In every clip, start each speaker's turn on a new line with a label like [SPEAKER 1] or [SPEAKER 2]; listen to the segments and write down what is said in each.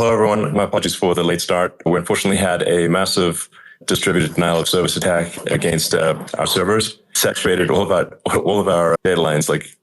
[SPEAKER 1] Hello, everyone. My apologies for the late start. We unfortunately had a massive distributed denial of service attack against our servers, saturated all of our data lines, like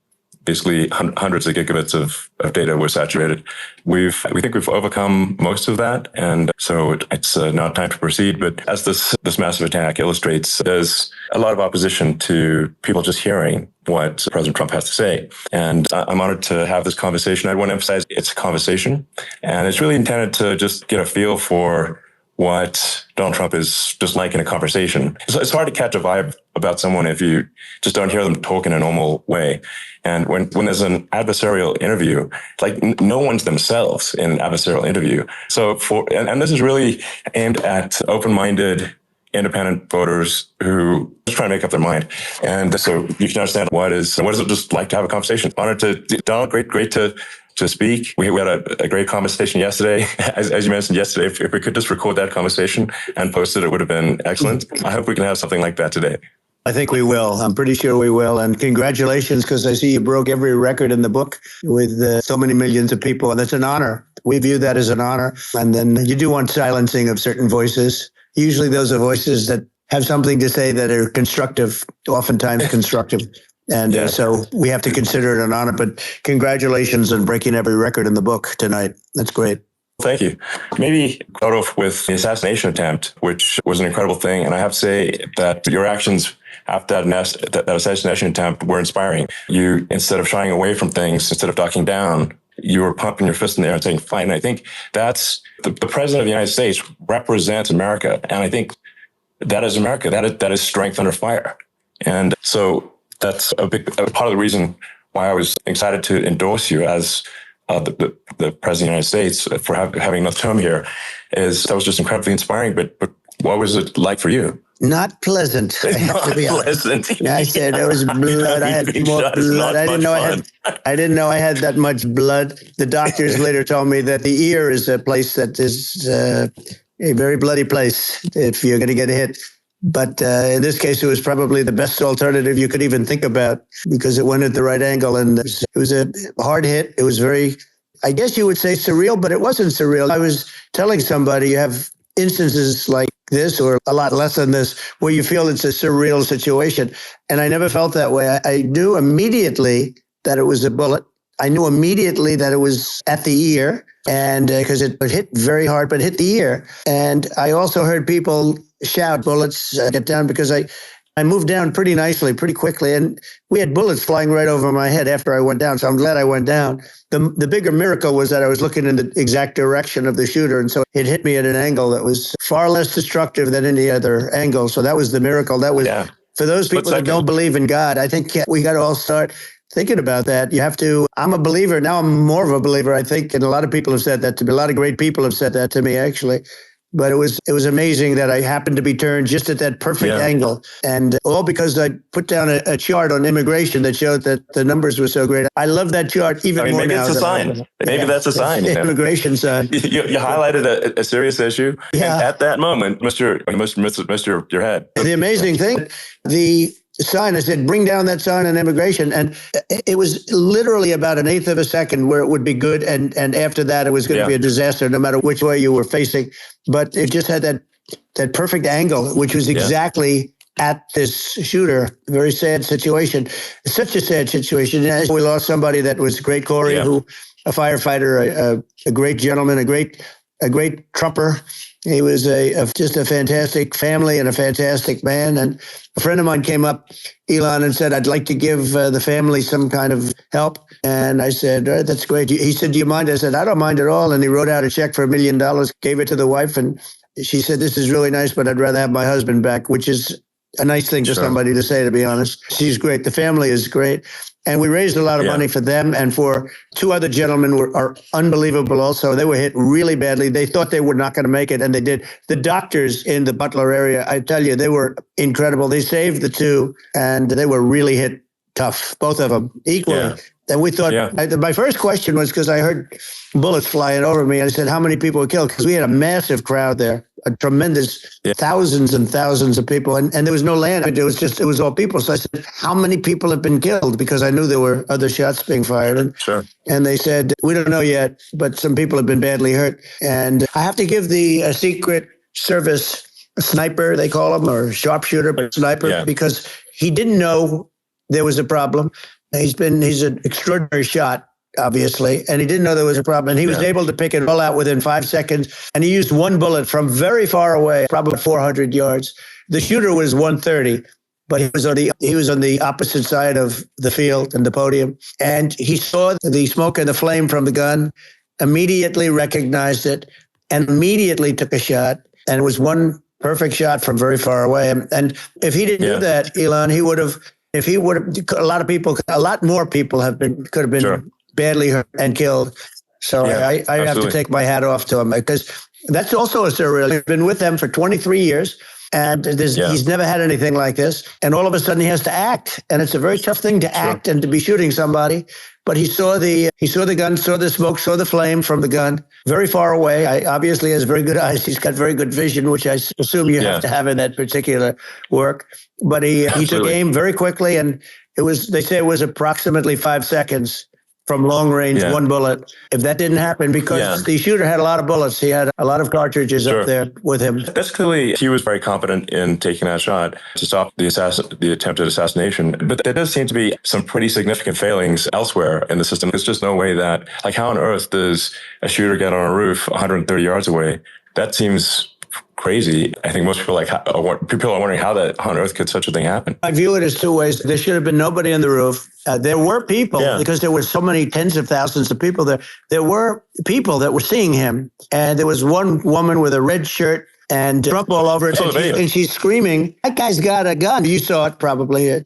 [SPEAKER 1] basically hundreds of gigabits of data were saturated. We think we've overcome most of that, and so it's now time to proceed. But as this massive attack illustrates, there's a lot of opposition to people just hearing what President Trump has to say. And I'm honored to have this conversation. I want to emphasize it's a conversation, and it's really intended to just get a feel for what Donald Trump is just like in a conversation. It's hard to catch a vibe about someone if you just don't hear them talk in a normal way. And when there's an adversarial interview, like no one's themselves in an adversarial interview. So and this is really aimed at open-minded, independent voters who just try to make up their mind. And so you can understand what is it just like to have a conversation. Honored to Donald, great to speak. We had a great conversation yesterday. As you mentioned yesterday, if we could just record that conversation and post it, it would have been excellent. I hope we can have something like that today.
[SPEAKER 2] I think we will. I'm pretty sure we will. And congratulations, because I see you broke every record in the book with so many millions of people. And it's an honor. We view that as an honor. And then you do want silencing of certain voices. Usually those are voices that have something to say that are constructive, oftentimes constructive. And so we have to consider it an honor. But congratulations on breaking every record in the book tonight. That's great.
[SPEAKER 1] Thank you. Maybe start off with the assassination attempt, which was an incredible thing. And I have to say that your actions after that assassination attempt were inspiring. You, instead of shying away from things, instead of ducking down, you were pumping your fist in the air and saying, fight. And I think that's the president of the United States represents America. And I think that is America. That is strength under fire. And so that's a part of the reason why I was excited to endorse you as the president of the United States for having another term here. That was just incredibly inspiring. But what was it like for you?
[SPEAKER 2] Not pleasant. I have to be honest. I said there was blood. I had more blood. I didn't know I had that much blood. The doctors later told me that the ear is a place that is a very bloody place if you're going to get hit. But in this case, it was probably the best alternative you could even think about because it went at the right angle. And it was a hard hit. It was very, I guess you would say surreal, but it wasn't surreal. I was telling somebody you have instances like this or a lot less than this where you feel it's a surreal situation. And I never felt that way. I knew immediately that it was a bullet. I knew immediately that it was at the ear, and because it hit very hard, but hit the ear. And I also heard people shout, bullets, get down, because I moved down pretty nicely, pretty quickly. And we had bullets flying right over my head after I went down. So I'm glad I went down. The bigger miracle was that I was looking in the exact direction of the shooter. And so it hit me at an angle that was far less destructive than any other angle. So that was the miracle. That was, for those people that don't believe in God, I think we got to all start thinking about that. You have to, I'm a believer. Now I'm more of a believer, I think. And a lot of people have said that to me. A lot of great people have said that to me, actually. But it was amazing that I happened to be turned just at that perfect angle. And all because I put down a chart on immigration that showed that the numbers were so great. I love that chart even more now.
[SPEAKER 1] Maybe it's a sign. Maybe that's a sign.
[SPEAKER 2] Immigration sign.
[SPEAKER 1] You highlighted a serious issue. Yeah. And at that moment, missed your head.
[SPEAKER 2] The amazing thing, the sign, I said, bring down that sign on immigration. And it was literally about an eighth of a second where it would be good. And after that, it was going to be a disaster, no matter which way you were facing. But it just had that perfect angle, which was exactly at this shooter. A very sad situation. It's such a sad situation. We lost somebody that was great, Corey, who a firefighter, a great gentleman, a great Trumper. He was just a fantastic family and a fantastic man. And a friend of mine came up, Elon, and said, I'd like to give the family some kind of help. And I said, that's great. He said, do you mind? I said, I don't mind at all. And he wrote out a check for $1 million, gave it to the wife. And she said, this is really nice, but I'd rather have my husband back, which is a nice thing for somebody to say, to be honest. She's great. The family is great. And we raised a lot of money for them and for two other gentlemen are unbelievable also. They were hit really badly. They thought they were not going to make it, and they did. The doctors in the Butler area, I tell you, they were incredible. They saved the two, and they were really hit tough, both of them, equally. Yeah. And we thought, my first question was because I heard bullets flying over me. I said, how many people were killed? Because we had a massive crowd there. a tremendous thousands and thousands of people. And there was no land. It was all people. So I said, how many people have been killed? Because I knew there were other shots being fired. And they said, we don't know yet, but some people have been badly hurt. And I have to give the Secret Service sniper, they call him, or sharpshooter, but sniper, because he didn't know there was a problem. He's an extraordinary shot, obviously, and he didn't know there was a problem. And he was able to pick it all out within 5 seconds. And he used one bullet from very far away, probably 400 yards. The shooter was 130, but he was on the opposite side of the field and the podium. And he saw the smoke and the flame from the gun, immediately recognized it, and immediately took a shot. And it was one perfect shot from very far away. And if he didn't do that, Elon, a lot more people could have been badly hurt and killed. So I have to take my hat off to him, because that's also a surreal. He's been with them for 23 years, and he's never had anything like this. And all of a sudden he has to act, and it's a very tough thing to act and to be shooting somebody. But he saw the gun, saw the smoke, saw the flame from the gun very far away. Obviously has very good eyes. He's got very good vision, which I assume you have to have in that particular work. But he took aim very quickly, and they say it was approximately 5 seconds from long range, one bullet. If that didn't happen, because the shooter had a lot of bullets, he had a lot of cartridges up there with him.
[SPEAKER 1] That's clearly, he was very confident in taking that shot to stop the attempted assassination. But there does seem to be some pretty significant failings elsewhere in the system. There's just no way that, like, how on earth does a shooter get on a roof 130 yards away? That seems crazy. I think most people people are wondering how on earth could such a thing happen.
[SPEAKER 2] I view it as two ways. There should have been nobody on the roof. There were people, because there were so many tens of thousands of people there. There were people that were seeing him, and there was one woman with a red shirt and Trump all over it, and she's screaming, "That guy's got a gun!" You saw it probably.
[SPEAKER 1] I'm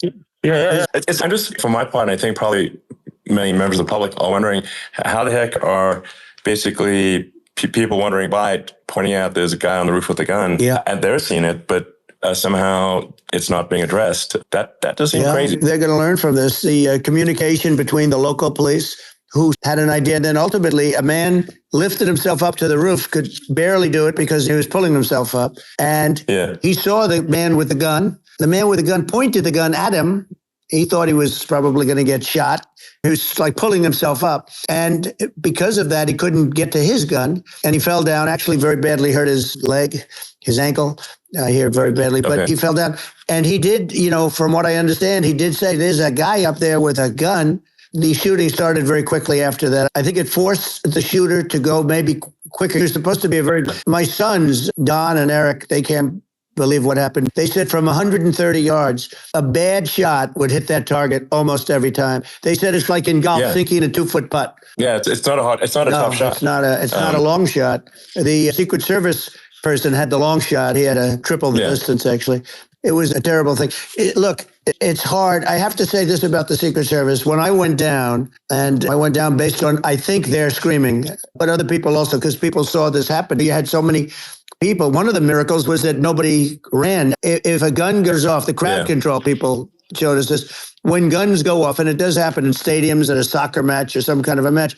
[SPEAKER 1] just, for my part, I think probably many members of the public are wondering how the heck are basically people wondering why, pointing out there's a guy on the roof with a gun, and they're seeing it, but somehow it's not being addressed. That does seem crazy.
[SPEAKER 2] They're going to learn from this. The communication between the local police, who had an idea, and then ultimately a man lifted himself up to the roof, could barely do it because he was pulling himself up, and he saw the man with the gun. The man with the gun pointed the gun at him. He thought he was probably going to get shot. He was like pulling himself up. And because of that, he couldn't get to his gun. And he fell down, actually very badly hurt his leg, his ankle here very badly. But he fell down. And he did, from what I understand, he did say, there's a guy up there with a gun. The shooting started very quickly after that. I think it forced the shooter to go maybe quicker. He was supposed to be my sons, Don and Eric, they can't believe what happened. They said from 130 yards, a bad shot would hit that target almost every time. They said it's like in golf, sinking a 2-foot putt.
[SPEAKER 1] Yeah, it's not a tough shot.
[SPEAKER 2] It's not a long shot. The Secret Service person had the long shot. He had a triple the distance, actually. It was a terrible thing. Look, it's hard. I have to say this about the Secret Service. When I went down, and I went down based on, I think they're screaming, but other people also, because people saw this happen. You had so many people. One of the miracles was that nobody ran. If a gun goes off, the crowd control people showed us this. When guns go off, and it does happen in stadiums at a soccer match or some kind of a match,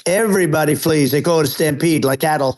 [SPEAKER 2] everybody flees. They call it a stampede, like cattle.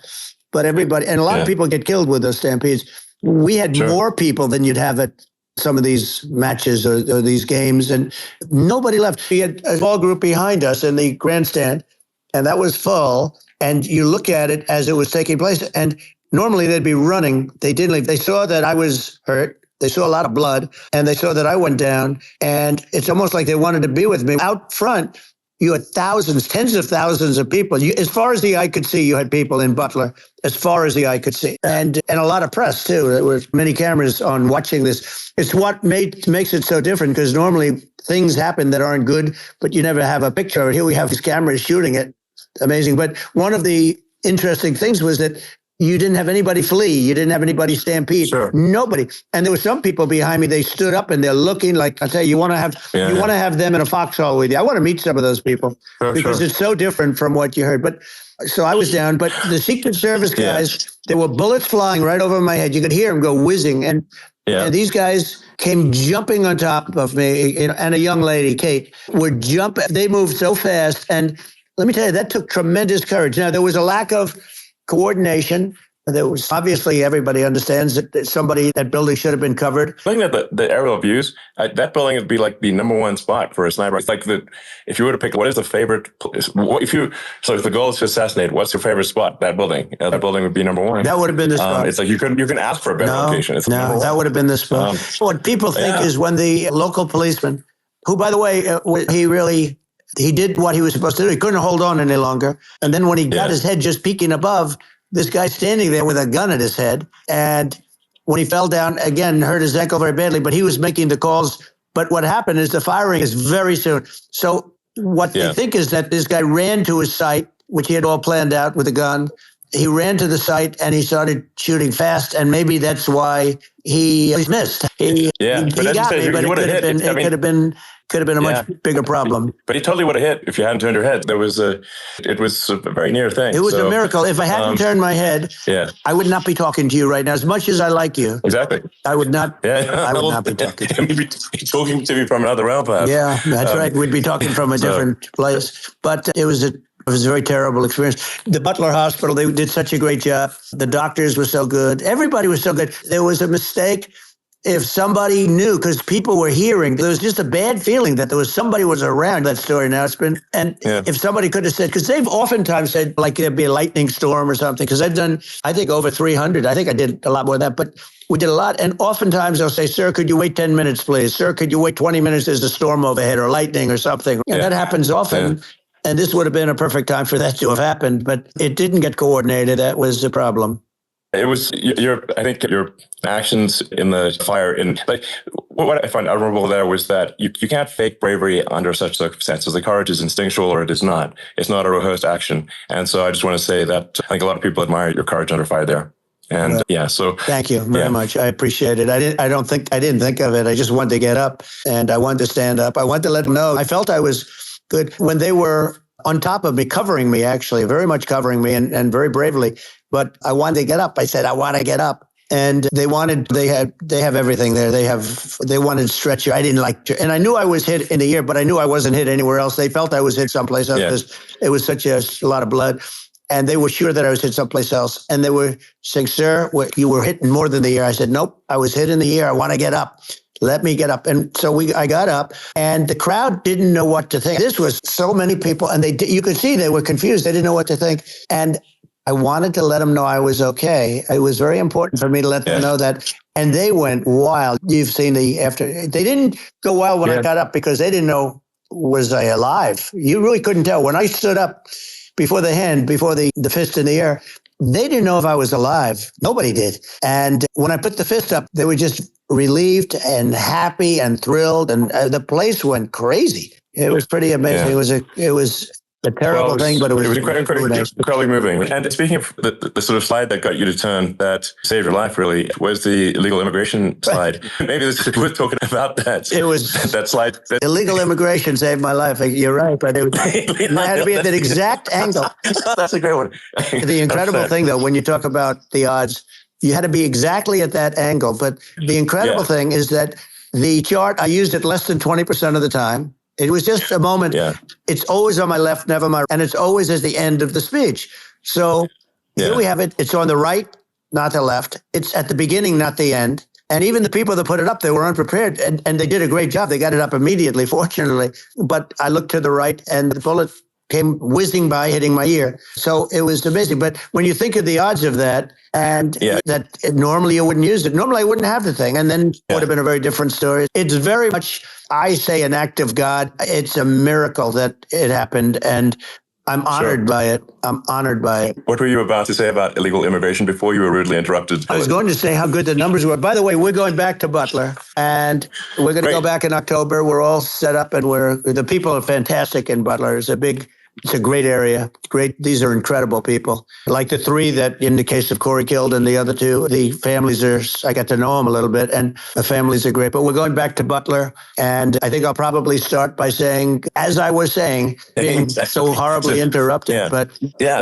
[SPEAKER 2] But everybody, and a lot of people get killed with those stampedes. We had more people than you'd have at some of these matches or these games, and nobody left. We had a small group behind us in the grandstand, and that was full. And you look at it as it was taking place, and normally they'd be running. They didn't leave. They saw that I was hurt. They saw a lot of blood, and they saw that I went down. And it's almost like they wanted to be with me. Out front, you had thousands, tens of thousands of people. As far as the eye could see, you had people in Butler, as far as the eye could see. And a lot of press, too. There were many cameras on watching this. It's what makes it so different, because normally things happen that aren't good, but you never have a picture. Here we have these cameras shooting it. Amazing. But one of the interesting things was that you didn't have anybody flee. You didn't have anybody stampede. Nobody. And there were some people behind me. They stood up and they're looking like, I tell you, you want to have them in a foxhole with you. I want to meet some of those people because it's so different from what you heard. But so I was down. But the Secret Service guys, there were bullets flying right over my head. You could hear them go whizzing. And these guys came jumping on top of me, and a young lady, Kate, would jump. They moved so fast. And let me tell you, that took tremendous courage. Now, there was a lack of coordination. There was obviously everybody understands that that building should have been covered.
[SPEAKER 1] Looking at the aerial views, that building would be like the number one spot for a sniper. It's like if you were to pick, what is the favorite? If the goal is to assassinate, what's your favorite spot? That building. That building would be number one.
[SPEAKER 2] That would have been the spot.
[SPEAKER 1] It's like you can ask for a better location. It's
[SPEAKER 2] that would have been the spot. What people think is when the local policeman, who by the way, he did what he was supposed to do. He couldn't hold on any longer, and then when he got his head just peeking above, this guy standing there with a gun at his head. And when he fell down, again, hurt his ankle very badly, but he was making the calls. But what happened is the firing is very soon. So what they think is that this guy ran to his site, which he had all planned out with a gun. He ran to the site and he started shooting fast. And maybe that's why he missed. He got me, but it could have been a much bigger problem.
[SPEAKER 1] But he totally would have hit if you hadn't turned your head. It was a very near thing.
[SPEAKER 2] It was a miracle. If I hadn't turned my head, I would not be talking to you right now. As much as I like you,
[SPEAKER 1] exactly,
[SPEAKER 2] I would not. I would not be talking to you.
[SPEAKER 1] You'd be talking to me from another realm, perhaps.
[SPEAKER 2] Yeah, that's right. We'd be talking from a different place. But it was a very terrible experience. The Butler Hospital, they did such a great job. The doctors were so good. Everybody was so good. There was a mistake. If somebody knew, because people were hearing, there was just a bad feeling that somebody was around that story announcement. And if somebody could have said, because they've oftentimes said like there'd be a lightning storm or something, because I've done, I think over 300. I think I did a lot more than that, but we did a lot. And oftentimes they'll say, sir, could you wait 10 minutes, please? Sir, could you wait 20 minutes? There's a storm overhead or lightning or something. And that happens often. And this would have been a perfect time for that to have happened, but it didn't get coordinated. That was the problem.
[SPEAKER 1] It was I think your actions in the fire, what I find admirable there was that you can't fake bravery under such circumstances. The courage is instinctual or it is not. It's not a rehearsed action. And so I just want to say that I think a lot of people admire your courage under fire there. And so
[SPEAKER 2] thank you very much. I appreciate it. I didn't think of it. I just wanted to get up and I wanted to stand up. I wanted to let them know. I felt I was good when they were on top of me, covering me, actually, very much covering me and very bravely. But I wanted to get up. I said, I want to get up. And they have everything there. They wanted stretcher. I didn't like, and I knew I was hit in the ear, but I knew I wasn't hit anywhere else. They felt I was hit someplace else because it was such a lot of blood. And they were sure that I was hit someplace else. And they were saying, sir, you were hit more than the ear. I said, nope, I was hit in the ear. I want to get up. Let me get up. And so I got up and the crowd didn't know what to think. This was so many people and you could see they were confused. They didn't know what to think. And I wanted to let them know I was okay. It was very important for me to let them know that. And they went wild. You've seen they didn't go wild when I got up because they didn't know, was I alive? You really couldn't tell. When I stood up before the fist in the air, they didn't know if I was alive. Nobody did. And when I put the fist up, they were just relieved and happy and thrilled. And the place went crazy. It was pretty amazing. It was a terrible thing, but it was
[SPEAKER 1] incredibly moving. And speaking of the sort of slide that got you to turn, that saved your life, really, was the illegal immigration slide. Maybe this is worth talking about that.
[SPEAKER 2] It was
[SPEAKER 1] that slide.
[SPEAKER 2] Illegal immigration saved my life. You're right, but it had to be at that exact angle.
[SPEAKER 1] That's a great one.
[SPEAKER 2] The incredible thing, though, when you talk about the odds, you had to be exactly at that angle. But the incredible thing is that the chart, I used it less than 20% of the time. It was just a moment. Yeah. It's always on my left, never my right. And it's always at the end of the speech. So here we have it. It's on the right, not the left. It's at the beginning, not the end. And even the people that put it up, they were unprepared. And they did a great job. They got it up immediately, fortunately. But I looked to the right and the bullet came whizzing by, hitting my ear. So it was amazing. But when you think of the odds of that, and that normally you wouldn't use it. Normally I wouldn't have the thing. And then it would have been a very different story. It's very much, I say, an act of God. It's a miracle that it happened. And I'm honored by it. I'm honored by it.
[SPEAKER 1] What were you about to say about illegal immigration before you were rudely interrupted?
[SPEAKER 2] I was going to say how good the numbers were. By the way, we're going back to Butler and we're going to go back in October. We're all set up and the people are fantastic in Butler. It's a great area. Great. These are incredible people. Like the three that in the case of Corey killed and the other two, the families I got to know them a little bit and the families are great. But we're going back to Butler. And I think I'll probably start by saying, as I was saying, being so horribly interrupted. But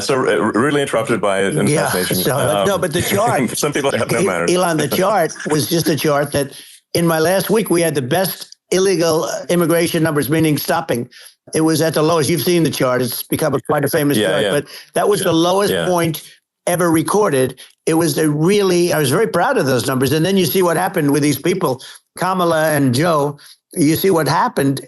[SPEAKER 1] so really interrupted by an assassination.
[SPEAKER 2] No, but the chart.
[SPEAKER 1] Some people have no manners.
[SPEAKER 2] Elon, the chart was just a chart that in my last week, we had the best illegal immigration numbers, meaning stopping. It was at the lowest. You've seen the chart. It's become quite a famous chart. But that was the lowest point ever recorded. It was I was very proud of those numbers. And then you see what happened with these people, Kamala and Joe. You see what happened.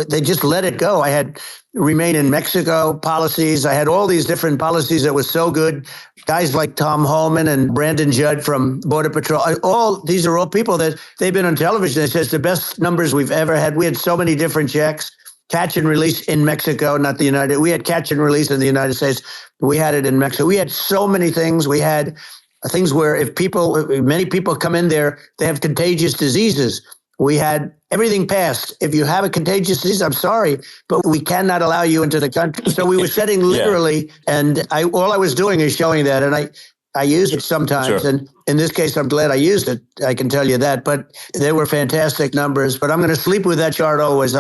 [SPEAKER 2] They just let it go. I had remain in Mexico policies. I had all these different policies that was so good. Guys like Tom Holman and Brandon Judd from Border Patrol. These are all people that they've been on television. They say it's the best numbers we've ever had. We had so many different checks. Catch and release in Mexico, not the United. We had catch and release in the United States. We had it in Mexico. We had so many things. We had things where many people come in there, they have contagious diseases. We had everything passed. If you have a contagious disease, I'm sorry, but we cannot allow you into the country. So we were setting literally, and all I was doing is showing that, and I use it sometimes. Sure. And in this case, I'm glad I used it. I can tell you that. But they were fantastic numbers. But I'm going to sleep with that chart always.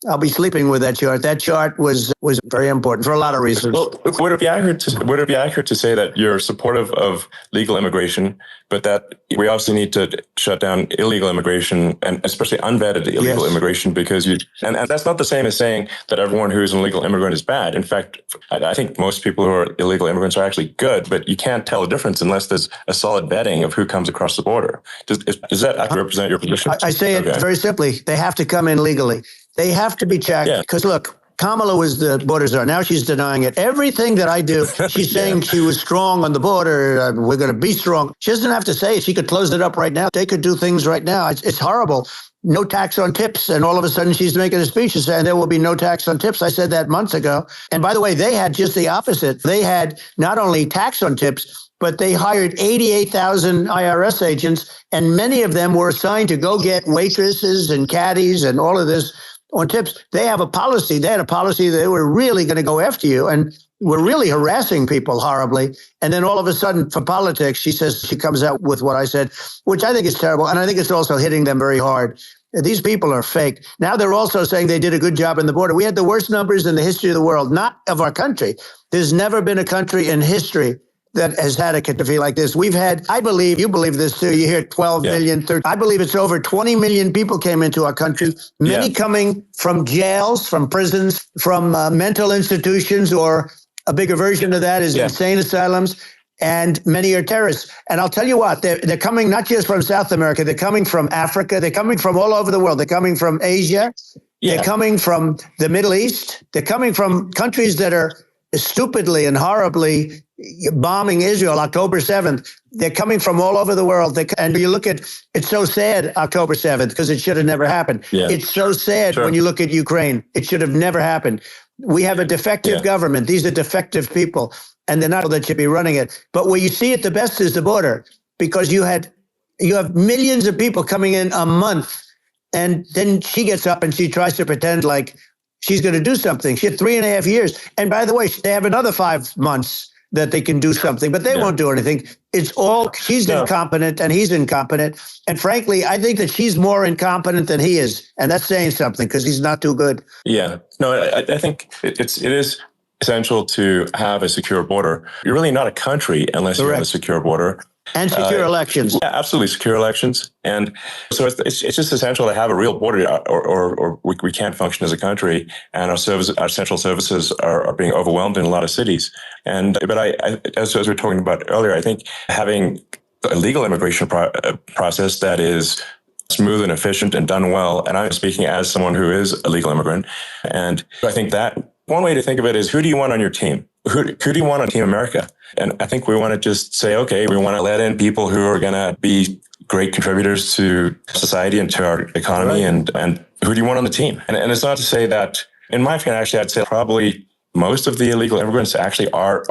[SPEAKER 2] I'll be sleeping with that chart. That chart was very important for a lot of reasons.
[SPEAKER 1] Well, would it be accurate to say that you're supportive of legal immigration, but that we obviously need to shut down illegal immigration, and especially unvetted illegal immigration, because and that's not the same as saying that everyone who's an illegal immigrant is bad. In fact, I think most people who are illegal immigrants are actually good, but you can't tell the difference unless there's a solid vetting of who comes across the border. Does that actually represent your position?
[SPEAKER 2] I say it very simply. They have to come in legally. They have to be checked because look, Kamala was the border czar. Now she's denying it. Everything that I do, she's saying she was strong on the border. We're going to be strong. She doesn't have to say it. She could close it up right now. They could do things right now. It's horrible. No tax on tips. And all of a sudden she's making a speech and saying there will be no tax on tips. I said that months ago. And by the way, they had just the opposite. They had not only tax on tips, but they hired 88,000 IRS agents. And many of them were assigned to go get waitresses and caddies and all of this on tips. They have a policy. They had a policy that they were really going to go after you and were really harassing people horribly. And then all of a sudden, for politics, she comes out with what I said, which I think is terrible. And I think it's also hitting them very hard. These people are fake. Now they're also saying they did a good job in the border. We had the worst numbers in the history of the world, not of our country. There's never been a country in history that has had a catastrophe like this. We've had, I believe, you believe this too, you hear 12 million, 13, I believe it's over 20 million people came into our country, many coming from jails, from prisons, from mental institutions, or a bigger version of that is insane asylums, and many are terrorists. And I'll tell you what, they're coming not just from South America, they're coming from Africa, they're coming from all over the world, they're coming from Asia, they're coming from the Middle East, they're coming from countries that are stupidly and horribly bombing Israel October 7th. They're coming from all over the world. And you look at, it's so sad, October 7th, because it should have never happened. Yeah. It's so sad when you look at Ukraine. It should have never happened. We have a defective government. These are defective people, and they're not that should be running it. But where you see it the best is the border, because you have millions of people coming in a month, and then she gets up and she tries to pretend like she's going to do something. She had 3.5 years. And by the way, they have another 5 months that they can do something, but they won't do anything. It's all, she's incompetent and he's incompetent. And frankly, I think that she's more incompetent than he is. And that's saying something because he's not too good.
[SPEAKER 1] Yeah, no, I think it is essential to have a secure border. You're really not a country unless you have a secure border.
[SPEAKER 2] And secure elections.
[SPEAKER 1] Yeah, absolutely. Secure elections. And so it's just essential to have a real border or we can't function as a country. And our central services are being overwhelmed in a lot of cities. But as we were talking about earlier, I think having a legal immigration process that is smooth and efficient and done well. And I'm speaking as someone who is a legal immigrant. And I think that one way to think of it is, who do you want on your team? Who do you want on Team America? And I think we want to just say, okay, we want to let in people who are going to be great contributors to society and to our economy. Right. And who do you want on the team? And it's not to say that, in my opinion, actually, I'd say probably most of the illegal immigrants actually are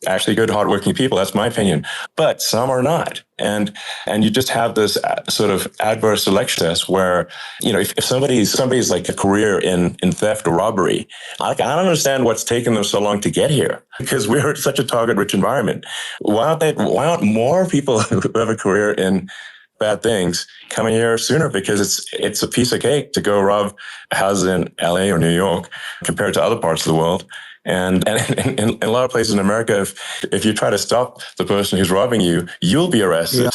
[SPEAKER 1] actually good, hardworking people. That's my opinion. But some are not. And you just have this sort of adverse selection test where, if somebody's like a career in theft or robbery, I don't understand what's taken them so long to get here, because we're such a target-rich environment. Why aren't more people who have a career in bad things coming here sooner? Because it's a piece of cake to go rob houses in LA or New York compared to other parts of the world. And in a lot of places in America, if you try to stop the person who's robbing you, you'll be arrested.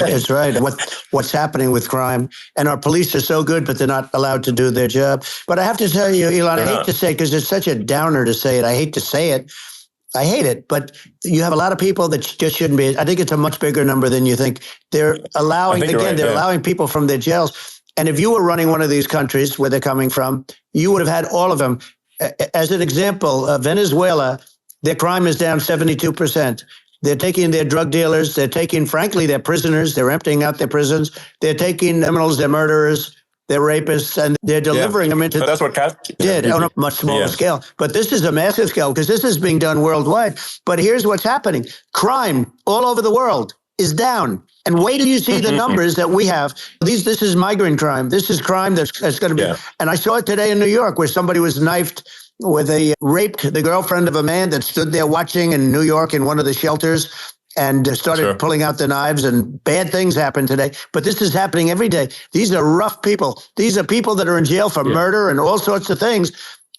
[SPEAKER 2] That's right. What's happening with crime, and our police are so good, but they're not allowed to do their job. But I have to tell you, Elon, I hate to say, because it's such a downer to say it. I hate to say it. I hate it, but you have a lot of people that just shouldn't be. I think it's a much bigger number than you think. They're allowing, they're allowing people from their jails. And if you were running one of these countries where they're coming from, you would have had all of them. As an example, Venezuela, their crime is down 72%. They're taking their drug dealers. They're taking, frankly, their prisoners. They're emptying out their prisons. They're taking criminals, their murderers, their rapists, and they're delivering them into.
[SPEAKER 1] But that's what
[SPEAKER 2] did on a much smaller scale. But this is a massive scale because this is being done worldwide. But here's what's happening. Crime all over the world is down. And wait till you see the numbers that we have. This is migrant crime. This is crime that's going to be. And I saw it today in New York where somebody was knifed with raped the girlfriend of a man that stood there watching in New York in one of the shelters and started pulling out the knives, and bad things happen today. But this is happening every day. These are rough people. These are people that are in jail for murder and all sorts of things.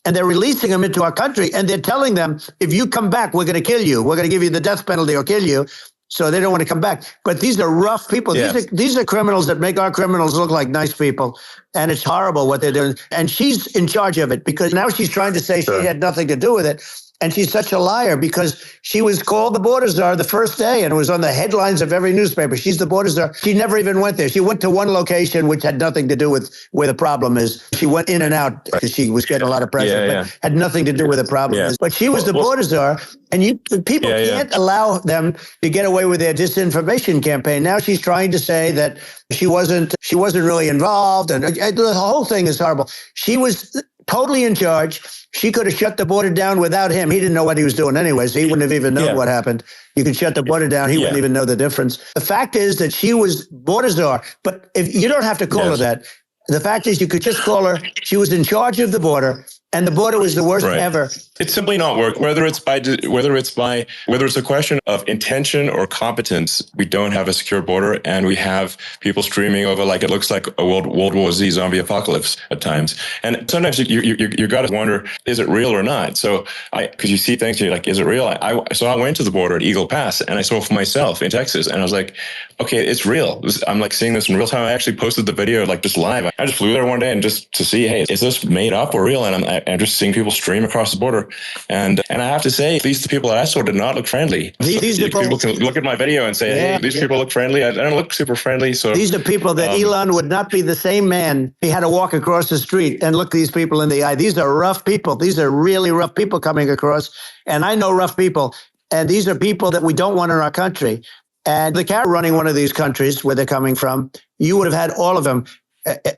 [SPEAKER 2] And they're releasing them into our country. And they're telling them, if you come back, we're going to kill you. We're going to give you the death penalty or kill you. So they don't want to come back. But these are rough people. These are criminals that make our criminals look like nice people. And it's horrible what they're doing. And she's in charge of it because now she's trying to say she had nothing to do with it. And she's such a liar because she was called the border czar the first day and it was on the headlines of every newspaper. She's the border czar. She never even went there. She went to one location which had nothing to do with where the problem is. She went in and out because she was getting a lot of pressure, but had nothing to do with the problem is. But she was the border czar, and people can't allow them to get away with their disinformation campaign. Now she's trying to say that she wasn't really involved, and the whole thing is horrible. She was totally in charge. She could have shut the border down without him. He didn't know what he was doing anyways. He wouldn't have even known what happened. You could shut the border down. He wouldn't even know the difference. The fact is that she was border czar, but if you don't have to call her that. The fact is you could just call her. She was in charge of the border. And the border was the worst ever.
[SPEAKER 1] It's simply not work. Whether it's a question of intention or competence, we don't have a secure border, and we have people streaming over like it looks like a World War Z zombie apocalypse at times. And sometimes you got to wonder, is it real or not? So because you see things, you're like, is it real? So I went to the border at Eagle Pass, and I saw for myself in Texas, and I was like, okay, it's real. I'm like seeing this in real time. I actually posted the video like just live. I just flew there one day and just to see, hey, is this made up or real? And I'm just seeing people stream across the border. And I have to say, at least the people that I saw did not look friendly. These people can look at my video and say, hey, these people look friendly. I don't look super friendly. So
[SPEAKER 2] these are people that Elon would not be the same man. He had to walk across the street and look these people in the eye. These are rough people. These are really rough people coming across. And I know rough people. And these are people that we don't want in our country. And the cat running one of these countries where they're coming from, you would have had all of them.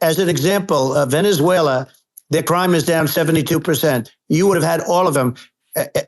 [SPEAKER 2] As an example, Venezuela, their crime is down 72%. You would have had all of them.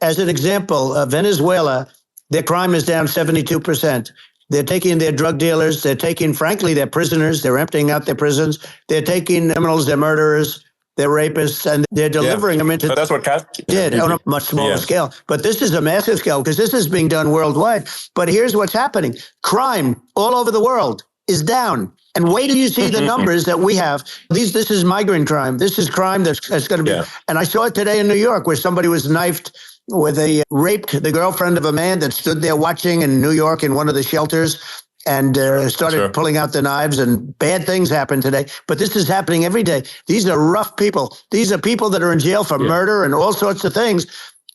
[SPEAKER 2] As an example, Venezuela, their crime is down 72%. They're taking their drug dealers. They're taking, frankly, their prisoners. They're emptying out their prisons. They're taking criminals, their murderers, their rapists, and they're delivering them into.
[SPEAKER 1] But that's what
[SPEAKER 2] did on a much smaller scale. But this is a massive scale because this is being done worldwide. But here's what's happening. Crime all over the world is down. And wait till you see the numbers that we have. This is migrant crime. This is crime that's going to be. And I saw it today in New York where somebody was knifed with raped the girlfriend of a man that stood there watching in New York in one of the shelters and started pulling out the knives, and bad things happen today. But this is happening every day. These are rough people. These are people that are in jail for murder and all sorts of things.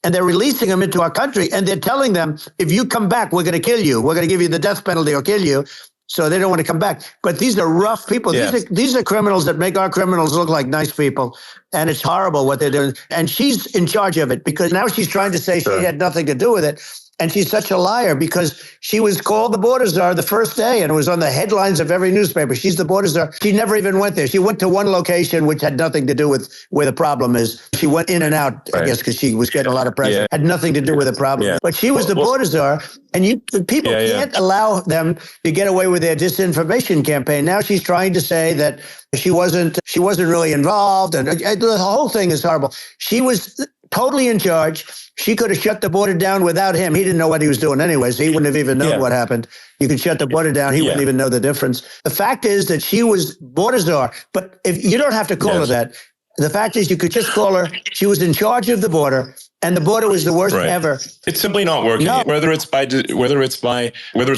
[SPEAKER 2] And they're releasing them into our country. And they're telling them, if you come back, we're going to kill you. We're going to give you the death penalty or kill you. So they don't want to come back. But these are rough people. These are criminals that make our criminals look like nice people. And it's horrible what they're doing. And she's in charge of it because now she's trying to say she had nothing to do with it. And she's such a liar because she was called the border czar the first day and it was on the headlines of every newspaper. She's the border czar. She never even went there. She went to one location which had nothing to do with where the problem is. She went in and out, I guess, because she was getting a lot of pressure. Had nothing to do with the problem. But she was the border czar, and people can't allow them to get away with their disinformation campaign. Now she's trying to say that she wasn't really involved, and the whole thing is horrible. She was totally in charge. She could have shut the border down without him. He didn't know what he was doing anyways. He wouldn't have even known what happened. You could shut the border down. He wouldn't even know the difference. The fact is that she was border czar, but if you don't have to call her that. The fact is you could just call her. She was in charge of the border. And the border was the worst ever.
[SPEAKER 1] It's simply not working.
[SPEAKER 2] No.
[SPEAKER 1] Whether it's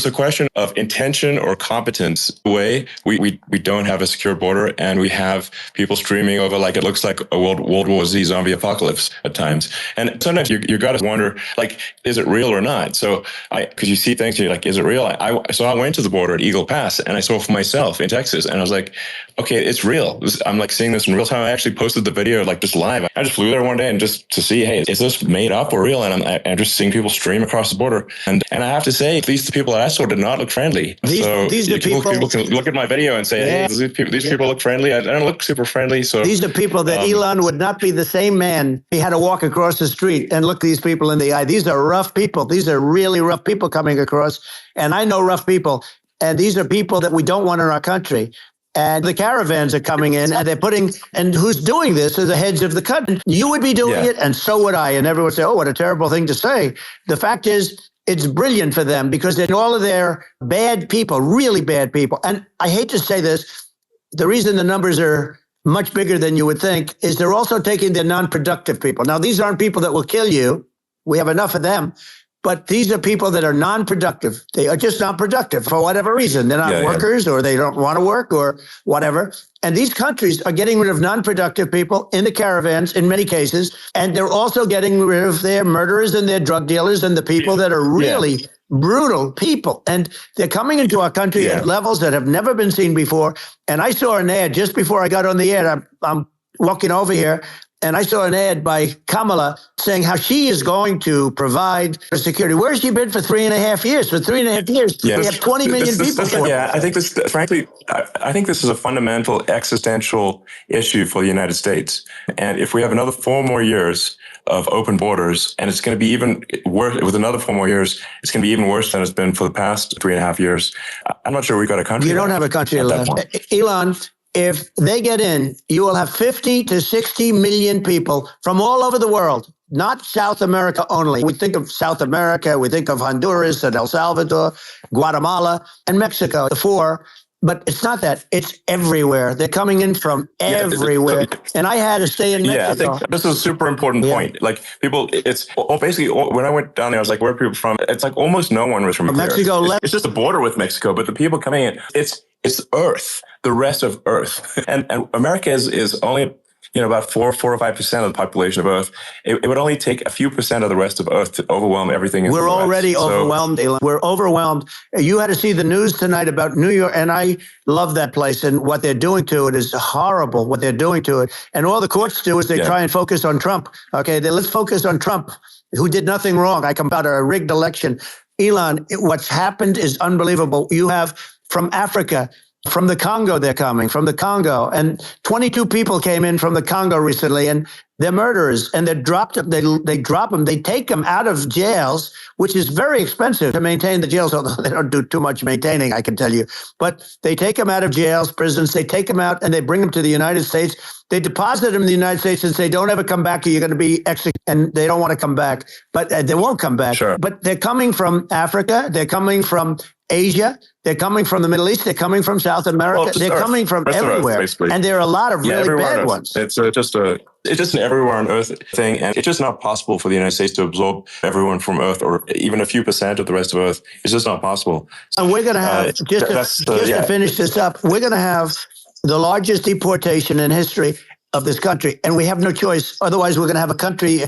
[SPEAKER 1] a question of intention or competence, we don't have a secure border, and we have people streaming over like it looks like a World War Z zombie apocalypse at times. And sometimes you got to wonder, like, is it real or not? So because you see things, and you're like, is it real? So I went to the border at Eagle Pass, and I saw for myself in Texas, and I was like, okay, it's real. I'm like seeing this in real time. I actually posted the video like just live. I just flew there one day and just to see, hey, is this made up or real? And I'm just seeing people stream across the border. And I have to say, at least the people that I saw did not look friendly. These are people can look at my video and say, hey, these people look friendly. I don't look super friendly. So
[SPEAKER 2] these are people that Elon would not be the same man. He had to walk across the street and look these people in the eye. These are rough people. These are really rough people coming across. And I know rough people. And these are people that we don't want in our country. And the caravans are coming in, and they're putting, and who's doing this are the heads of the country. You would be doing it, and so would I. And everyone would say, oh, what a terrible thing to say. The fact is, it's brilliant for them because they're all of their bad people, really bad people. And I hate to say this, the reason the numbers are much bigger than you would think is they're also taking the non-productive people. Now, these aren't people that will kill you. We have enough of them. But these are people that are non-productive. They are just not productive for whatever reason. They're not workers or they don't want to work or whatever. And these countries are getting rid of non-productive people in the caravans in many cases. And they're also getting rid of their murderers and their drug dealers and the people that are really brutal people. And they're coming into our country at levels that have never been seen before. And I saw an ad just before I got on the air. I'm walking over here. And I saw an ad by Kamala saying how she is going to provide security. Where has she been for 3.5 years? For 3.5 years, we have 20 million people.
[SPEAKER 1] I think this, frankly, I think this is a fundamental existential issue for the United States. And if we have another 4 more years of open borders, and it's going to be even worse with another 4 more years, it's going to be even worse than it's been for the past 3.5 years. I'm not sure we've got a country.
[SPEAKER 2] You don't have a country left. Elon, if they get in, you will have 50 to 60 million people from all over the world, not South America only. We think of South America, we think of Honduras and El Salvador, Guatemala, and Mexico, the 4. But it's not that. It's everywhere. They're coming in from everywhere. And I had to stay in Mexico.
[SPEAKER 1] Yeah, I think this is a super important point. Like people, it's basically, when I went down there, I was like, where are people from? It's like almost no one was from
[SPEAKER 2] Mexico.
[SPEAKER 1] It's just a border with Mexico, but the people coming in, it's Earth, the rest of Earth. And America is only, about 4 or 5% of the population of Earth. It would only take a few percent of the rest of Earth to overwhelm everything.
[SPEAKER 2] We're already overwhelmed, Elon. We're overwhelmed. You had to see the news tonight about New York, and I love that place. And what they're doing to it is horrible, what they're doing to it. And all the courts do is they try and focus on Trump. Okay, let's focus on Trump, who did nothing wrong. I come about a rigged election. Elon, what's happened is unbelievable. You have from Africa, from the Congo, they're coming from the Congo, and 22 people came in from the Congo recently, and they're murderers, and they're dropped. They drop them. They take them out of jails, which is very expensive to maintain the jails. Although they don't do too much maintaining, I can tell you. But they take them out of jails, prisons. They take them out and they bring them to the United States. They deposit them in the United States and say, "Don't ever come back. Or you're going to be executed." And they don't want to come back, but they won't come back.
[SPEAKER 1] Sure.
[SPEAKER 2] But they're coming from Africa. They're coming from Asia. They're coming from the Middle East. They're coming from South America. They're coming from everywhere. And there are a lot of really bad ones.
[SPEAKER 1] It's just an everywhere on Earth thing. And it's just not possible for the United States to absorb everyone from Earth or even a few percent of the rest of Earth. It's just not possible.
[SPEAKER 2] And we're going to have, to finish this up, we're going to have the largest deportation in history of this country. And we have no choice. Otherwise, we're going to have a country,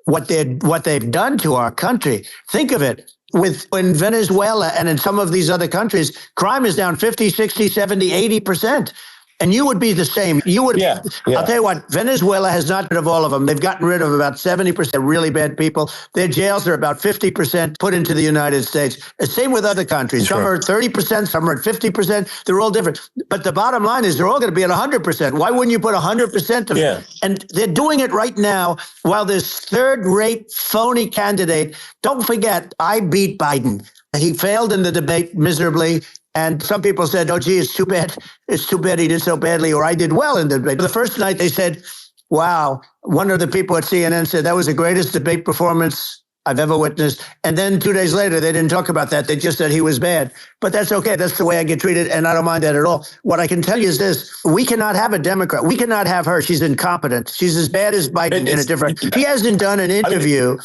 [SPEAKER 2] what they've done to our country. Think of it. In Venezuela and in some of these other countries, crime is down 50, 60, 70, 80%. And you would be the same. You would. Yeah. I'll tell you what, Venezuela has not rid of all of them. They've gotten rid of about 70% really bad people. Their jails are about 50% put into the United States. Same with other countries. Some are at 30%, some are at 50%. They're all different. But the bottom line is they're all going to be at 100%. Why wouldn't you put 100% of it? And they're doing it right now while this third-rate phony candidate, don't forget, I beat Biden. He failed in the debate miserably. And some people said, oh, gee, it's too bad. It's too bad he did so badly, or I did well in the debate. The first night they said, wow, one of the people at CNN said that was the greatest debate performance I've ever witnessed. And then 2 days later, they didn't talk about that. They just said he was bad. But that's okay. That's the way I get treated, and I don't mind that at all. What I can tell you is this. We cannot have a Democrat. We cannot have her. She's incompetent. She's as bad as Biden in a different. She hasn't done an interview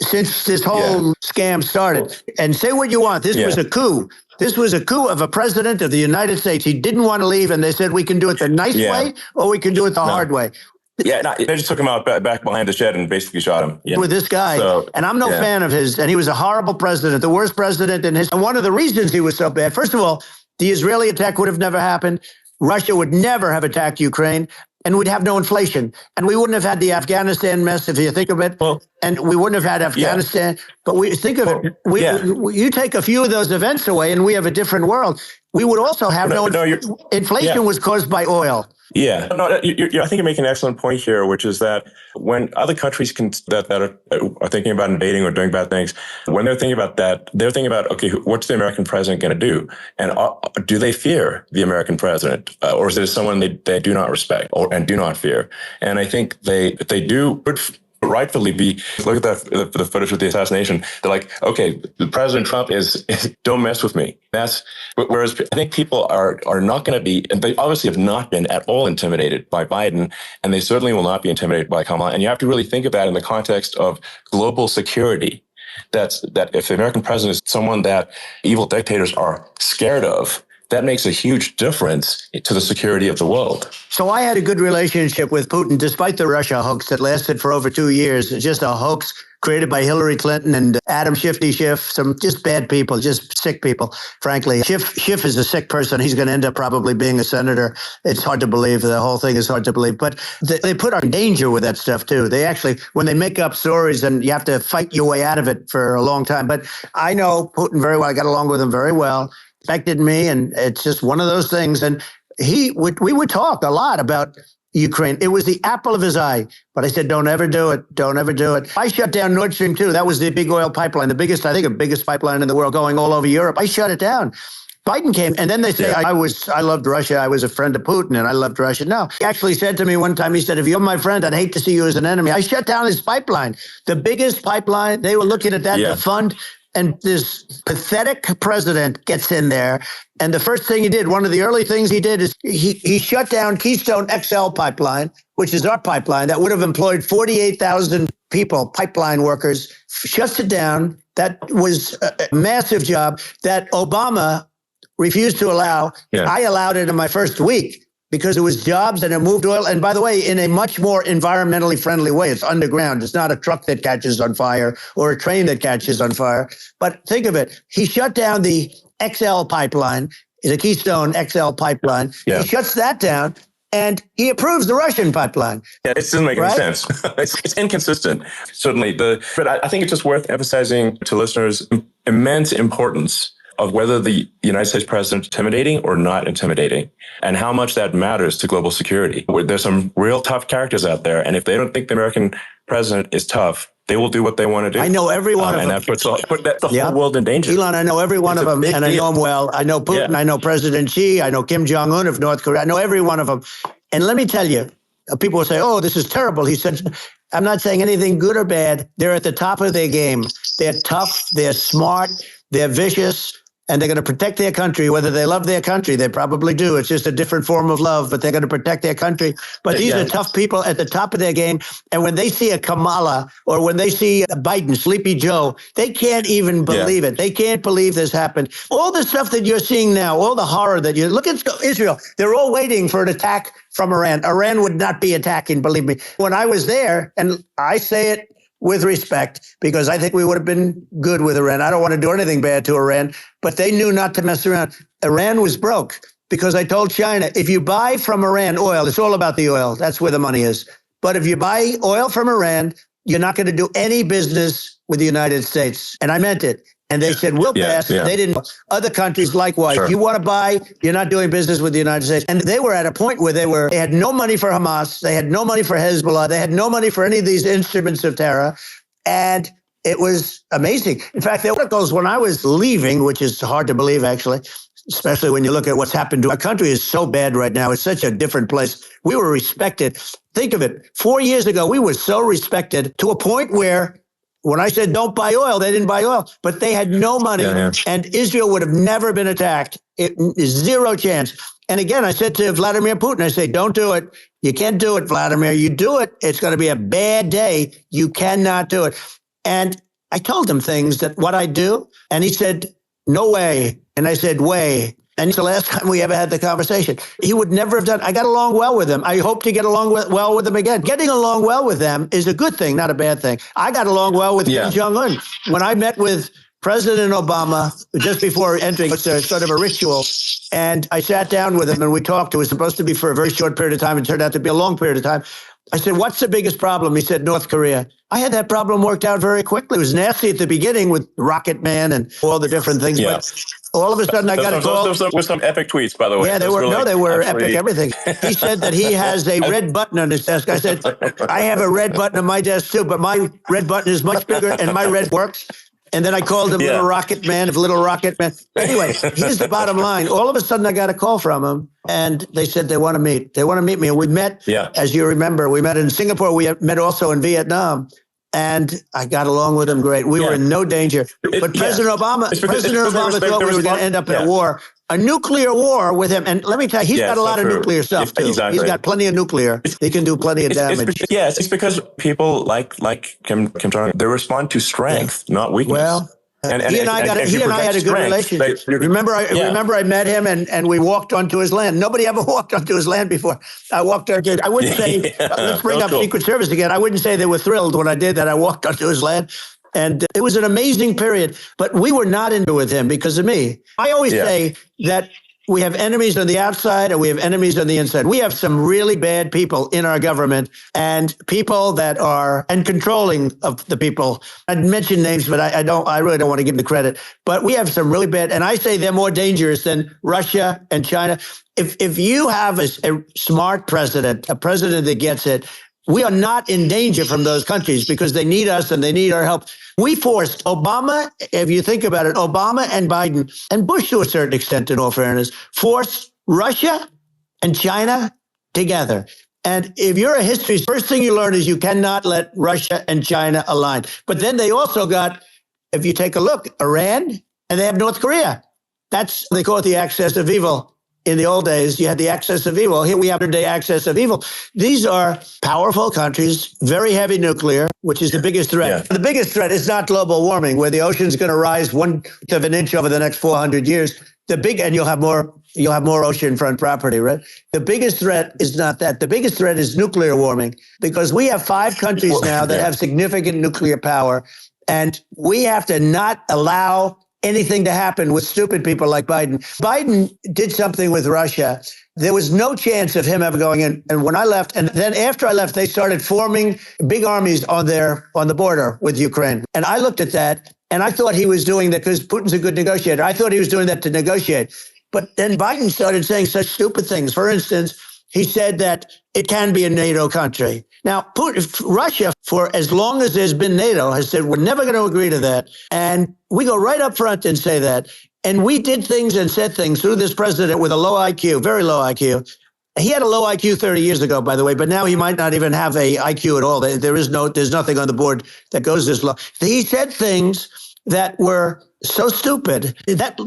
[SPEAKER 2] since this whole scam started. And say what you want. This was a coup. This was a coup of a president of the United States. He didn't want to leave, and they said, we can do it the nice way or we can do it the hard way.
[SPEAKER 1] Yeah, no, they just took him out back behind the shed and basically shot him. Yeah.
[SPEAKER 2] With this guy. And I'm no fan of his. And he was a horrible president, the worst president in history. And one of the reasons he was so bad, first of all, the Israeli attack would have never happened. Russia would never have attacked Ukraine. And we'd have no inflation. And we wouldn't have had the Afghanistan mess, if you think of it. And we wouldn't have had Afghanistan. But we think of it. You take a few of those events away and we have a different world. We would also have inflation was caused by oil.
[SPEAKER 1] Yeah, no, I think you're making an excellent point here, which is that when other countries that are thinking about invading or doing bad things, when they're thinking about that, they're thinking about, okay, what's the American president going to do? And do they fear the American president? Or is there someone they do not respect and do not fear? And I think they do rightfully be, look at the footage of the assassination. They're like, okay, President Trump is don't mess with me. Whereas I think people are not going to be, and they obviously have not been at all intimidated by Biden, and they certainly will not be intimidated by Kamala. And you have to really think of that in the context of global security. That if the American president is someone that evil dictators are scared of, that makes a huge difference to the security of the world.
[SPEAKER 2] So I had a good relationship with Putin, despite the Russia hoax that lasted for over 2 years. It's just a hoax created by Hillary Clinton and Adam Schiff, some just bad people, just sick people, frankly. Schiff is a sick person. He's going to end up probably being a senator. It's hard to believe. The whole thing is hard to believe. But they put our danger with that stuff, too. They actually, when they make up stories, and you have to fight your way out of it for a long time. But I know Putin very well. I got along with him very well. Respected me, and it's just one of those things. And we would talk a lot about Ukraine. It was the apple of his eye. But I said, don't ever do it. Don't ever do it. I shut down Nord Stream 2. That was the big oil pipeline, the biggest pipeline in the world going all over Europe. I shut it down. Biden came, and then they say, I loved Russia. I was a friend of Putin, and I loved Russia. No, he actually said to me one time, he said, if you're my friend, I'd hate to see you as an enemy. I shut down his pipeline, the biggest pipeline. They were looking at that to fund. And this pathetic president gets in there. And the first thing he did, one of the early things he did is he shut down Keystone XL pipeline, which is our pipeline that would have employed 48,000 people, pipeline workers, shuts it down. That was a massive job that Obama refused to allow. I allowed it in my first week, because it was jobs and it moved oil. And by the way, in a much more environmentally friendly way. It's underground. It's not a truck that catches on fire or a train that catches on fire. But think of it. He shut down the XL pipeline, the Keystone XL pipeline. He shuts that down, and he approves the Russian pipeline.
[SPEAKER 1] Yeah, it doesn't make any sense. It's inconsistent, certainly. But I think it's just worth emphasizing to listeners immense importance of whether the United States president is intimidating or not intimidating, and how much that matters to global security. There's some real tough characters out there, and if they don't think the American president is tough, they will do what they want to do.
[SPEAKER 2] I know every one of them.
[SPEAKER 1] And that puts the whole world in danger.
[SPEAKER 2] Elon, I know every one of them, and I know them well. I know Putin, I know President Xi, I know Kim Jong-un of North Korea. I know every one of them. And let me tell you, people will say, oh, this is terrible. He said, I'm not saying anything good or bad. They're at the top of their game. They're tough, they're smart, they're vicious, and they're going to protect their country, whether they love their country. They probably do. It's just a different form of love, but they're going to protect their country. But these are tough people at the top of their game. And when they see a Kamala or when they see a Biden, Sleepy Joe, they can't even believe it. They can't believe this happened. All the stuff that you're seeing now, all the horror that look at Israel, they're all waiting for an attack from Iran. Iran would not be attacking, believe me. When I was there, and I say it with respect, because I think we would have been good with Iran. I don't want to do anything bad to Iran, but they knew not to mess around. Iran was broke because I told China, if you buy from Iran oil, it's all about the oil. That's where the money is. But if you buy oil from Iran, you're not going to do any business with the United States. And I meant it. And they said, we'll pass. They didn't. Other countries likewise. You want to buy, you're not doing business with the United States. And they were at a point where they had no money for Hamas. They had no money for Hezbollah. They had no money for any of these instruments of terror. And it was amazing. In fact, the articles when I was leaving, which is hard to believe, actually, especially when you look at what's happened to our country, is so bad right now. It's such a different place. We were respected. Think of it. 4 years ago, we were so respected to a point where When I said don't buy oil, they didn't buy oil, but they had no money, and Israel would have never been attacked. Zero chance. And again, I said to Vladimir Putin, I say, don't do it. You can't do it, Vladimir. You do it, it's going to be a bad day. You cannot do it. And I told him things that what I do, and he said, no way. And I said, way. And it's the last time we ever had the conversation. He would never have done. I got along well with him. I hope to get along well with him again. Getting along well with them is a good thing, not a bad thing. I got along well with Kim Jong-un. When I met with President Obama just before entering, it's a sort of a ritual, and I sat down with him and we talked. It was supposed to be for a very short period of time. It turned out to be a long period of time. I said, what's the biggest problem? He said, North Korea. I had that problem worked out very quickly. It was nasty at the beginning with Rocket Man and all the different things. Yeah. But all of a sudden I got a call.
[SPEAKER 1] Those were some epic tweets, by the way.
[SPEAKER 2] Yeah, they were epic everything. He said that he has a red button on his desk. I said, I have a red button on my desk too, but my red button is much bigger and my red works. And then I called him Little Rocket Man, Little Rocket Man. Anyway, here's the bottom line. All of a sudden, I got a call from him, and they said they want to meet. They want to meet me. And we met, as you remember, we met in Singapore. We met also in Vietnam. And I got along with him great. We were in no danger. But President Obama thought we were going to end up in a war, a nuclear war with him. And let me tell you, he's got a lot of nuclear stuff, too. Exactly. He's got plenty of nuclear. He can do plenty of damage.
[SPEAKER 1] It's because people like Kim Jong-un, they respond to strength, not weakness.
[SPEAKER 2] Well, he and I had a good relationship. Remember I met him and we walked onto his land. Nobody ever walked onto his land before. I walked there. I wouldn't say, let's bring up Secret Service again. I wouldn't say they were thrilled when I did that. I walked onto his land. And it was an amazing period. But we were not into it with him because of me. I always say that we have enemies on the outside and we have enemies on the inside. We have some really bad people in our government and people that are and controlling of the people. I'd mention names, but I really don't want to give them the credit. But we have some really bad, and I say they're more dangerous than Russia and China. If you have a smart president, a president that gets it, we are not in danger from those countries because they need us and they need our help. We forced Obama, if you think about it, Obama and Biden and Bush to a certain extent, in all fairness, forced Russia and China together. And if you're a history, first thing you learn is you cannot let Russia and China align. But then they also got, if you take a look, Iran, and they have North Korea. They call it the axis of evil. In the old days, you had the axis of evil. Here we have the axis of evil. These are powerful countries, very heavy nuclear, which is the biggest threat. Yeah. The biggest threat is not global warming, where the ocean's going to rise 1/8 of an inch over the next 400 years. And you'll have more oceanfront property, right? The biggest threat is not that. The biggest threat is nuclear warming, because we have 5 countries now that have significant nuclear power, and we have to not allow anything to happen with stupid people like Biden. Biden did something with Russia. There was no chance of him ever going in. And when I left, and then after I left, they started forming big armies on the border with Ukraine. And I looked at that and I thought he was doing that because Putin's a good negotiator. I thought he was doing that to negotiate. But then Biden started saying such stupid things. For instance, he said that it can be a NATO country. Now, Russia, for as long as there's been NATO, has said, we're never going to agree to that. And we go right up front and say that. And we did things and said things through this president with a low IQ, very low IQ. He had a low IQ 30 years ago, by the way, but now he might not even have a IQ at all. There's nothing on the board that goes this low. He said things that were so stupid. That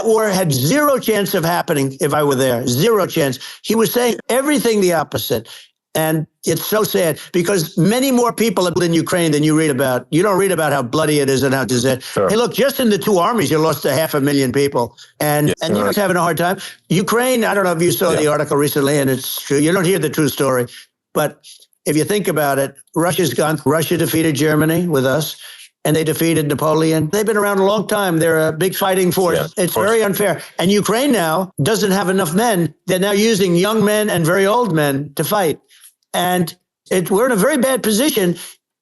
[SPEAKER 2] war had zero chance of happening if I were there. Zero chance. He was saying everything the opposite. And it's so sad because many more people have been in Ukraine than you read about. You don't read about how bloody it is and how disaster. Sure. Hey, look, just in the 2 armies, you lost 500,000 people. And you're just having a hard time. Ukraine, I don't know if you saw the article recently, and it's true. You don't hear the true story. But if you think about it, Russia defeated Germany with us. And they defeated Napoleon. They've been around a long time. They're a big fighting force. Yeah, it's very unfair. And Ukraine now doesn't have enough men. They're now using young men and very old men to fight. And we're in a very bad position.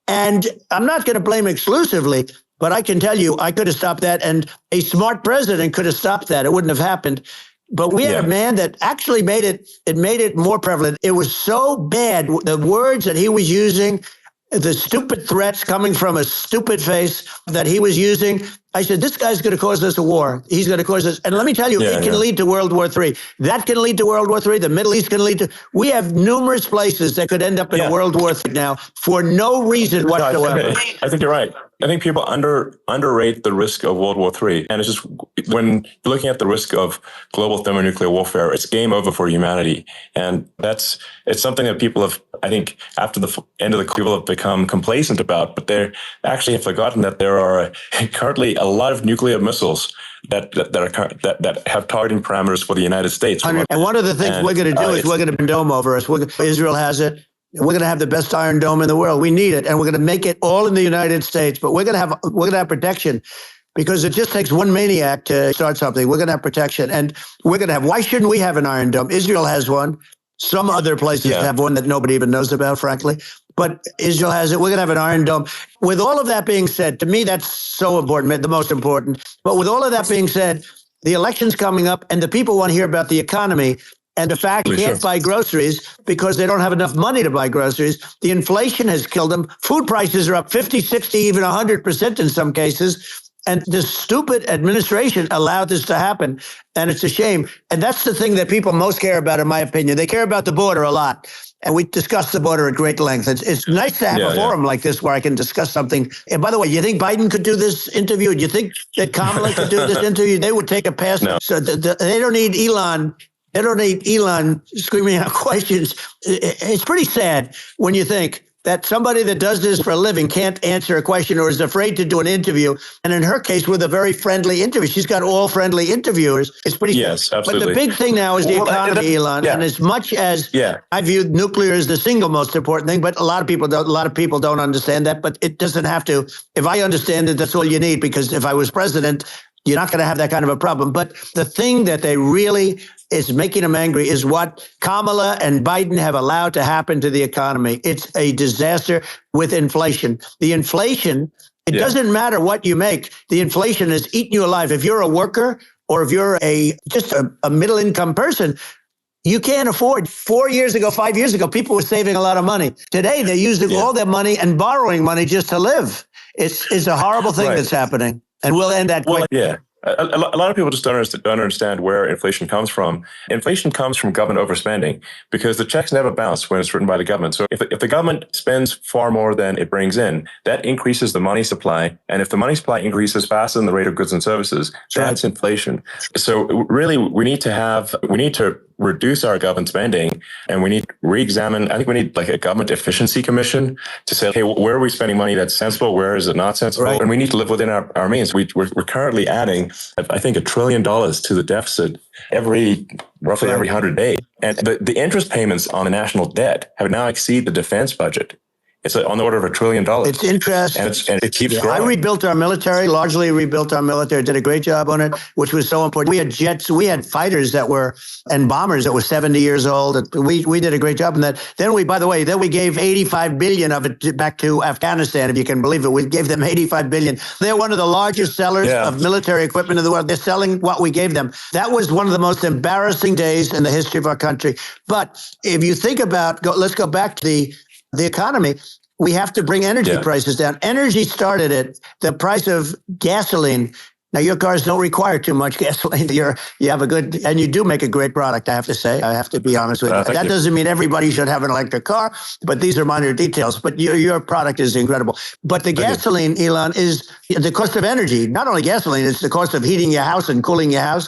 [SPEAKER 2] And I'm not going to blame exclusively, but I can tell you I could have stopped that. And a smart president could have stopped that. It wouldn't have happened. But we had a man that actually made it more prevalent. It was so bad. The words that he was using, the stupid threats coming from a stupid face that he was using, I said, this guy's going to cause us a war. He's going to cause us. And let me tell you, it can lead to World War III. That can lead to World War III. The Middle East can lead to. We have numerous places that could end up in a World War III now for no reason whatsoever.
[SPEAKER 1] I think you're right. I think people underrate the risk of World War III. And it's just when you're looking at the risk of global thermonuclear warfare, it's game over for humanity. And it's something that people have, I think, after the end of the people have become complacent about, but they actually have forgotten that there are currently a lot of nuclear missiles that have targeting parameters for the United States.
[SPEAKER 2] And one of the things we're going to do is we're going to dome over us. Israel has it. We're going to have the best Iron Dome in the world. We need it, and we're going to make it all in the United States. But we're going to have protection, because it just takes one maniac to start something. We're going to have protection, and we're going to have. Why shouldn't we have an Iron Dome? Israel has one. Some other places have one that nobody even knows about, frankly. But Israel has it. We're going to have an Iron Dome. With all of that being said, to me, that's so important, the most important. But with all of that being said, the election's coming up, and the people want to hear about the economy. And the fact they can't buy groceries because they don't have enough money to buy groceries. The inflation has killed them. Food prices are up 50, 60, even 100% in some cases. And this stupid administration allowed this to happen. And it's a shame. And that's the thing that people most care about, in my opinion. They care about the border a lot. And we discussed the border at great length. It's nice to have a forum like this where I can discuss something. And by the way, you think Biden could do this interview? Do you think that Kamala could do this interview? They would take a pass. No. So they don't need Elon. They don't need Elon screaming out questions. It's pretty sad when you think that somebody that does this for a living can't answer a question or is afraid to do an interview. And in her case, with a very friendly interview, she's got all friendly interviewers. It's pretty sad.
[SPEAKER 1] Absolutely.
[SPEAKER 2] But the big thing now is the economy, Elon. And as much as I view nuclear as the single most important thing, but a lot of people don't understand that. But it doesn't have to. If I understand it, that's all you need. Because if I was president, you're not going to have that kind of a problem. But the thing that they really is making them angry is what Kamala and Biden have allowed to happen to the economy. It's a disaster with inflation. The inflation, it doesn't matter what you make. The inflation is eating you alive. If you're a worker or if you're just a middle income person, you can't afford. 4 years ago, 5 years ago, people were saving a lot of money. Today, they're using all their money and borrowing money just to live. It's a horrible thing that's happening. And we'll end that quick.
[SPEAKER 1] A lot of people just don't understand where inflation comes from. Inflation comes from government overspending because the checks never bounce when it's written by the government. So if the government spends far more than it brings in, that increases the money supply. And if the money supply increases faster than the rate of goods and services, that's inflation. So really, we need to reduce our government spending, and we need to re-examine. I think we need like a government efficiency commission to say, hey, where are we spending money that's sensible? Where is it not sensible? And we need to live within our means. We're currently adding, I think, $1 trillion to the deficit roughly every 100 days. And the interest payments on the national debt have now exceeded the defense budget. It's on the order of $1 trillion.
[SPEAKER 2] It's interest.
[SPEAKER 1] And it keeps growing.
[SPEAKER 2] I rebuilt our military, largely rebuilt our military, did a great job on it, which was so important. We had jets, we had fighters and bombers that were 70 years old. We did a great job in that. Then we gave $85 billion of it back to Afghanistan, if you can believe it. We gave them $85 billion. They're one of the largest sellers of military equipment in the world. They're selling what we gave them. That was one of the most embarrassing days in the history of our country. But if you think about, let's go back to the economy. We have to bring energy prices down. Energy started at the price of gasoline. Now, your cars don't require too much gasoline. You have and you do make a great product, I have to say. I have to be honest with you. That doesn't mean everybody should have an electric car, but these are minor details. But your product is incredible. But the gasoline, Elon, is the cost of energy. Not only gasoline, it's the cost of heating your house and cooling your house.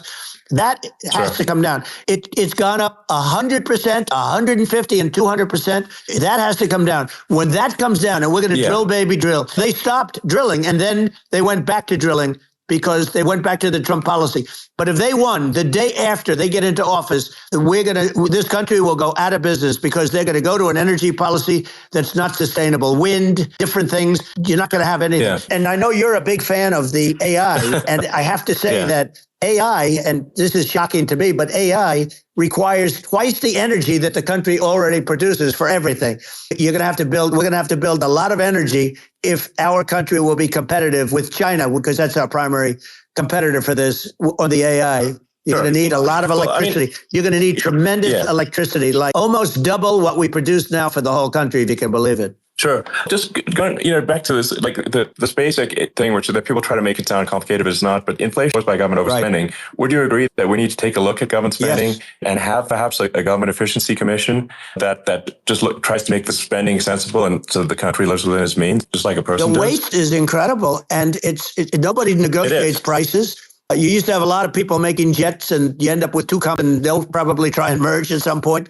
[SPEAKER 2] That has to come down. It's gone up 100%, 150, and 200%. That has to come down. When that comes down, and we're going to drill, baby, drill. They stopped drilling, and then they went back to drilling because they went back to the Trump policy. But if they won the day after they get into office, this country will go out of business because they're going to go to an energy policy that's not sustainable. Wind, different things. You're not going to have anything. And I know you're a big fan of the AI, and I have to say that AI, and this is shocking to me, but AI requires twice the energy that the country already produces for everything. We're going to have to build a lot of energy if our country will be competitive with China, because that's our primary competitor for this, on the AI. You're going to need a lot of electricity. You're going to need tremendous electricity, like almost double what we produce now for the whole country, if you can believe it.
[SPEAKER 1] Sure. Just going, back to this, like the space thing, which that people try to make it sound complicated, but it's not. But inflation caused by government overspending. Right. Would you agree that we need to take a look at government spending and have perhaps a government efficiency commission that just tries to make the spending sensible and so the country lives within its means, just like a person does?
[SPEAKER 2] The waste is incredible, and nobody negotiates prices. You used to have a lot of people making jets, and you end up with two companies, and they'll probably try and merge at some point.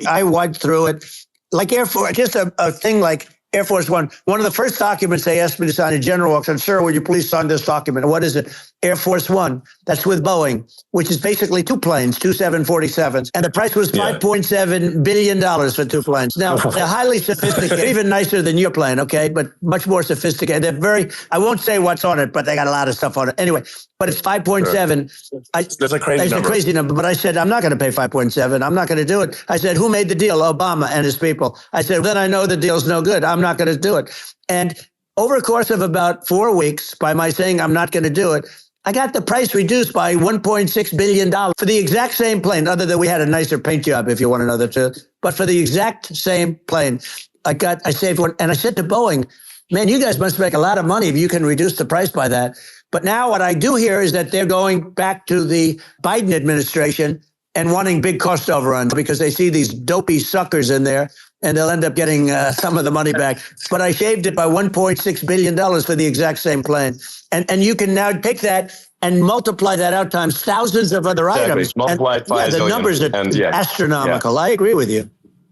[SPEAKER 2] I went through it. Like Air Force, just a thing like Air Force One. One of the first documents they asked me to sign, a general walks on, sir, would you please sign this document? What is it? Air Force One. That's with Boeing, which is basically two planes, two 747s. And the price was $5.7 billion for two planes. Now, they're highly sophisticated, even nicer than your plane, okay? But much more sophisticated. They're I won't say what's on it, but they got a lot of stuff on it. Anyway, but it's 5.7. Sure.
[SPEAKER 1] That's a crazy number.
[SPEAKER 2] It's a crazy number. But I said, I'm not going to pay 5.7. I'm not going to do it. I said, who made the deal? Obama and his people. I said, then I know the deal's no good. I'm not going to do it. And over a course of about 4 weeks, by my saying I'm not going to do it, I got the price reduced by $1.6 billion for the exact same plane, other than we had a nicer paint job, if you want to know the truth. But for the exact same plane, I saved one. And I said to Boeing, man, you guys must make a lot of money if you can reduce the price by that. But now what I do hear is that they're going back to the Biden administration and wanting big cost overruns because they see these dopey suckers in there, and they'll end up getting some of the money back. But I shaved it by $1.6 billion for the exact same plane. And you can now take that and multiply that out times thousands of other items.
[SPEAKER 1] Multiply it by
[SPEAKER 2] the numbers are astronomical. Yeah. I agree with you.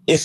[SPEAKER 1] I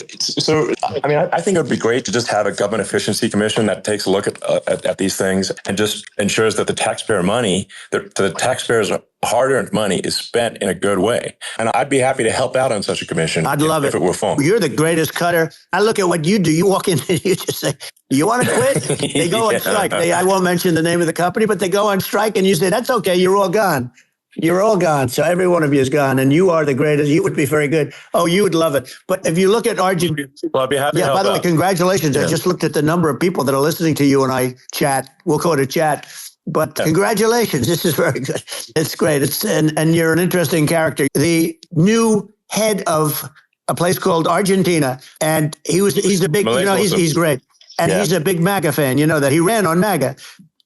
[SPEAKER 1] think it would be great to just have a government efficiency commission that takes a look at these things and just ensures that the taxpayer money, the taxpayers' hard-earned money, is spent in a good way. And I'd be happy to help out on such a commission.
[SPEAKER 2] I'd love it
[SPEAKER 1] if it were formed.
[SPEAKER 2] You're the greatest cutter. I look at what you do. You walk in and you just say, you want to quit? They go on strike. I won't mention the name of the company, but they go on strike and you say, that's okay. You're all gone. You're all gone. So every one of you is gone, and you are the greatest. You would be very good. Oh, you would love it. But if you look at Argentina,
[SPEAKER 1] well, I'd be happy to help
[SPEAKER 2] by the way, congratulations.
[SPEAKER 1] Yeah.
[SPEAKER 2] I just looked at the number of people that are listening to you and I chat. We'll call it a chat. But congratulations. This is very good. It's great. And you're an interesting character. The new head of a place called Argentina, and he's a big, he's great. And he's a big MAGA fan. You know that. He ran on MAGA.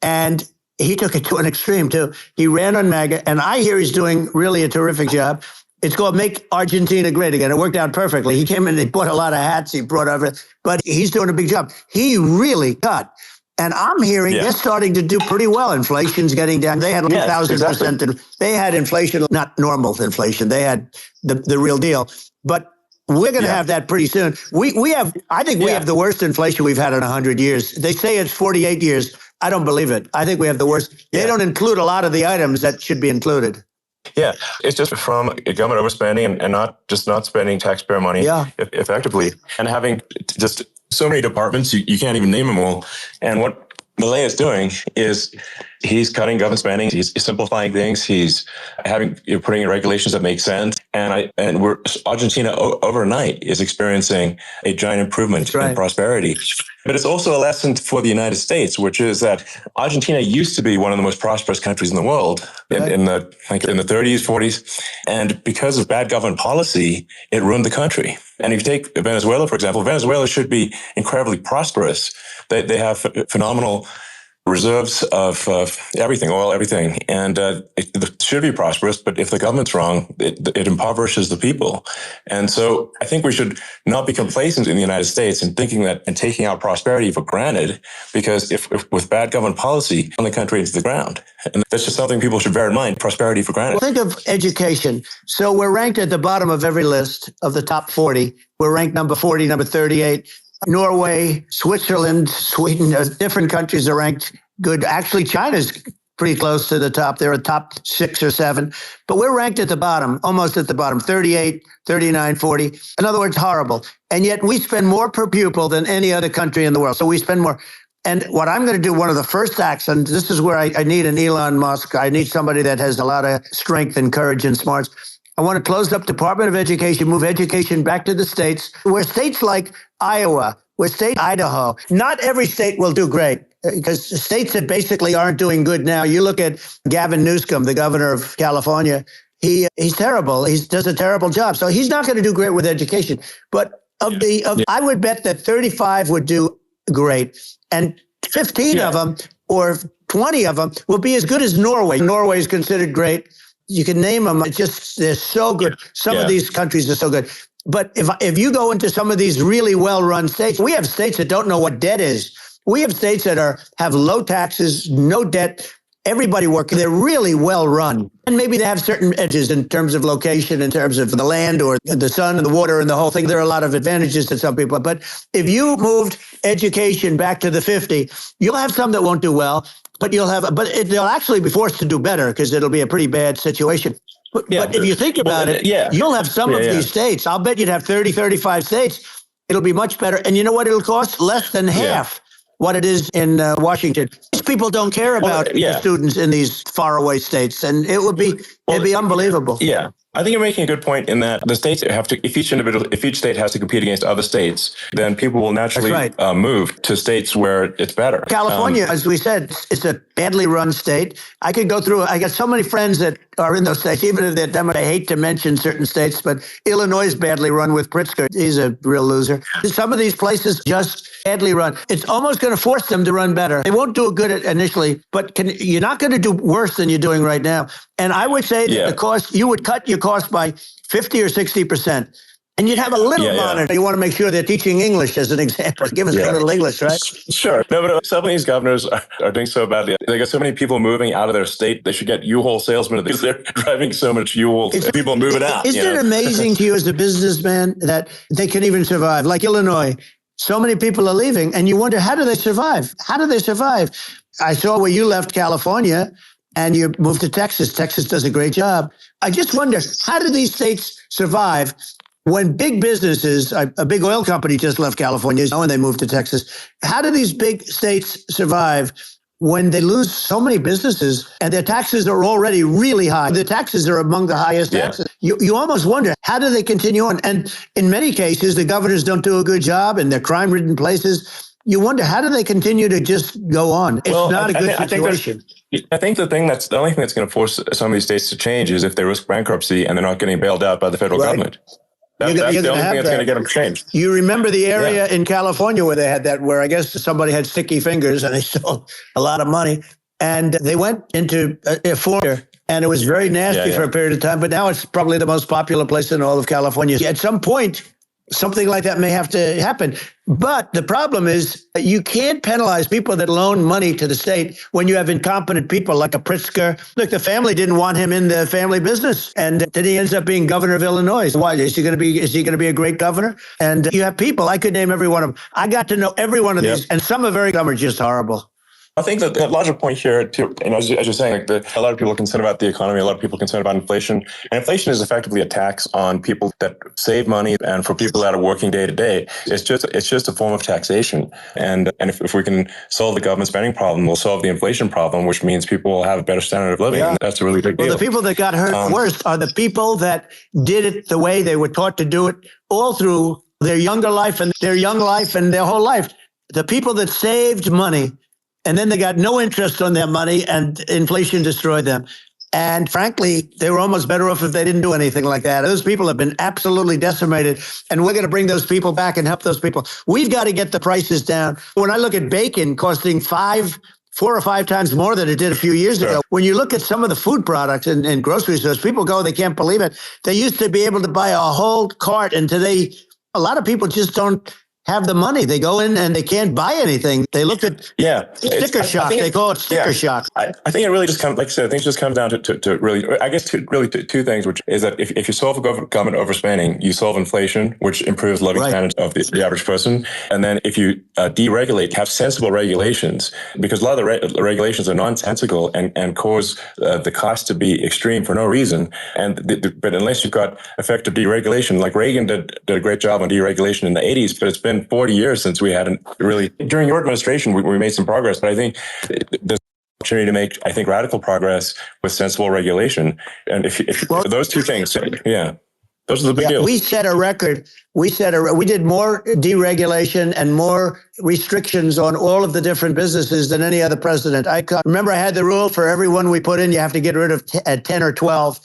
[SPEAKER 2] And he took it to an extreme, too. He ran on MAGA, and I hear he's doing really a terrific job. It's called Make Argentina Great Again. It worked out perfectly. He came in, he bought a lot of hats, he brought over, but he's doing a big job. He really cut. And I'm hearing they're starting to do pretty well. Inflation's getting down. They had 1,000%. They had inflation, not normal inflation. They had the real deal. But we're going to have that pretty soon. I think we have the worst inflation we've had in 100 years. They say it's 48 years. I don't believe it. I think we have the worst. They don't include a lot of the items that should be included.
[SPEAKER 1] Yeah, it's just from government overspending and not spending taxpayer money effectively, and having just so many departments, you can't even name them all. And what Milei is doing is he's cutting government spending. He's simplifying things. He's putting in regulations that make sense. And Argentina overnight is experiencing a giant improvement in prosperity. But it's also a lesson for the United States, which is that Argentina used to be one of the most prosperous countries in the world in the 30s, 40s. And because of bad government policy, it ruined the country. And if you take Venezuela, for example, Venezuela should be incredibly prosperous. They have phenomenal reserves of everything, oil, everything. And it should be prosperous, but if the government's wrong, it impoverishes the people. And so I think we should not be complacent in the United States in thinking that and taking our prosperity for granted, because if with bad government policy, on the country into the ground. And that's just something people should bear in mind, prosperity for granted.
[SPEAKER 2] Well, think of education. So we're ranked at the bottom of every list of the top 40. We're ranked number 40, number 38. Norway, Switzerland, Sweden, different countries are ranked good. Actually, China's pretty close to the top. They're a top 6 or 7. But we're ranked at the bottom, almost at the bottom, 38, 39, 40. In other words, horrible. And yet we spend more per pupil than any other country in the world. So we spend more. And what I'm going to do, one of the first acts, and this is where I need an Elon Musk. I need somebody that has a lot of strength and courage and smarts. I want to close up Department of Education, move education back to the states, where states like Iowa, where state Idaho, not every state will do great, because states that basically aren't doing good now. You look at Gavin Newsom, the governor of California. He's terrible. He does a terrible job. So he's not going to do great with education. But I would bet that 35 would do great. And 15 of them or 20 of them will be as good as Norway. Norway is considered great. You can name them. It's just, they're so good. Some of these countries are so good. But if you go into some of these really well-run states, we have states that don't know what debt is. We have states that have low taxes, no debt, everybody working. They're really well-run. And maybe they have certain edges in terms of location, in terms of the land or the sun and the water and the whole thing. There are a lot of advantages to some people. But if you moved education back to the 50, you'll have some that won't do well, but they'll actually be forced to do better because it'll be a pretty bad situation. But if you think about it, you'll have some of these states. I'll bet you'd have 30, 35 states. It'll be much better. And you know what it'll cost? Less than half what it is in Washington. These people don't care about the students in these faraway states, and it'd be unbelievable.
[SPEAKER 1] Yeah. I think you're making a good point in that the states have to, if each state has to compete against other states, then people will naturally move to states where it's better.
[SPEAKER 2] California, as we said, it's a badly run state. I could go through, I got so many friends that are in those states, even if they're Democrats. I hate to mention certain states, but Illinois is badly run with Pritzker. He's a real loser. Some of these places just badly run. It's almost going to force them to run better. They won't do it good initially, but you're not going to do worse than you're doing right now. And I would say that the cost, you would cut your cost by 50 or 60%. And you'd have a little monitor. You want to make sure they're teaching English as an example. Give us a little English, right?
[SPEAKER 1] Sure. No, but some of these governors are doing so badly. They got so many people moving out of their state. They should get U-Haul salesmen because they're driving so much U-Haul. People moving out.
[SPEAKER 2] Isn't it amazing to you as a businessman that they can even survive? Like Illinois, so many people are leaving, and you wonder, how do they survive? How do they survive? I saw where you left California and you moved to Texas. Texas does a great job. I just wonder, how do these states survive when big businesses, a big oil company just left California and they moved to Texas. How do these big states survive when they lose so many businesses and their taxes are already really high? The taxes are among the highest taxes. You almost wonder, how do they continue on? And in many cases, the governors don't do a good job in their crime-ridden places. You wonder, how do they continue to just go on? It's not a good situation.
[SPEAKER 1] I think the only thing that's going to force some of these states to change is if they risk bankruptcy and they're not getting bailed out by the federal government. That's the only thing that's going to get them changed.
[SPEAKER 2] You remember the area in California where they had that, where I guess somebody had sticky fingers and they stole a lot of money, and they went into a foyer, and it was very nasty for a period of time. But now it's probably the most popular place in all of California. At some point, something like that may have to happen. But the problem is that you can't penalize people that loan money to the state when you have incompetent people like a Pritzker. Look, the family didn't want him in the family business, and then he ends up being governor of Illinois. Why is he going to be a great governor? And you have people, I could name every one of them. I got to know every one of these, and some are just horrible.
[SPEAKER 1] I think that the larger point here, too, as you're saying, a lot of people are concerned about the economy. A lot of people are concerned about inflation. And inflation is effectively a tax on people that save money. And for people that are working day to day, it's just a form of taxation. And if we can solve the government spending problem, we'll solve the inflation problem, which means people will have a better standard of living. And that's a really big deal.
[SPEAKER 2] Well, the people that got hurt worst are the people that did it the way they were taught to do it all through their younger life and their whole life. The people that saved money, and then they got no interest on their money, and inflation destroyed them. And frankly, they were almost better off if they didn't do anything like that. Those people have been absolutely decimated, and we're going to bring those people back and help those people. We've got to get the prices down. When I look at bacon costing 4 or 5 times more than it did a few years ago. When you look at some of the food products in grocery stores, people go, they can't believe it. They used to be able to buy a whole cart, and today, a lot of people just don't have the money. They go in and they can't buy anything. They look at sticker shock. They call it sticker shock.
[SPEAKER 1] I think it really just comes, like I said, I think it just comes down to really, I guess, two things, which is that if you solve government overspending, you solve inflation, which improves living standards of the average person. And then if you deregulate, have sensible regulations, because a lot of the regulations are nonsensical and cause the cost to be extreme for no reason. But unless you've got effective deregulation, like Reagan did a great job on deregulation in the 80s, but it's been 40 years since we hadn't really, during your administration, we made some progress, but I think there's an opportunity to make, radical progress with sensible regulation. And if those two things, those are the big deals.
[SPEAKER 2] We set a record. We did more deregulation and more restrictions on all of the different businesses than any other president. Remember, I had the rule for everyone we put in, you have to get rid of 10 or 12.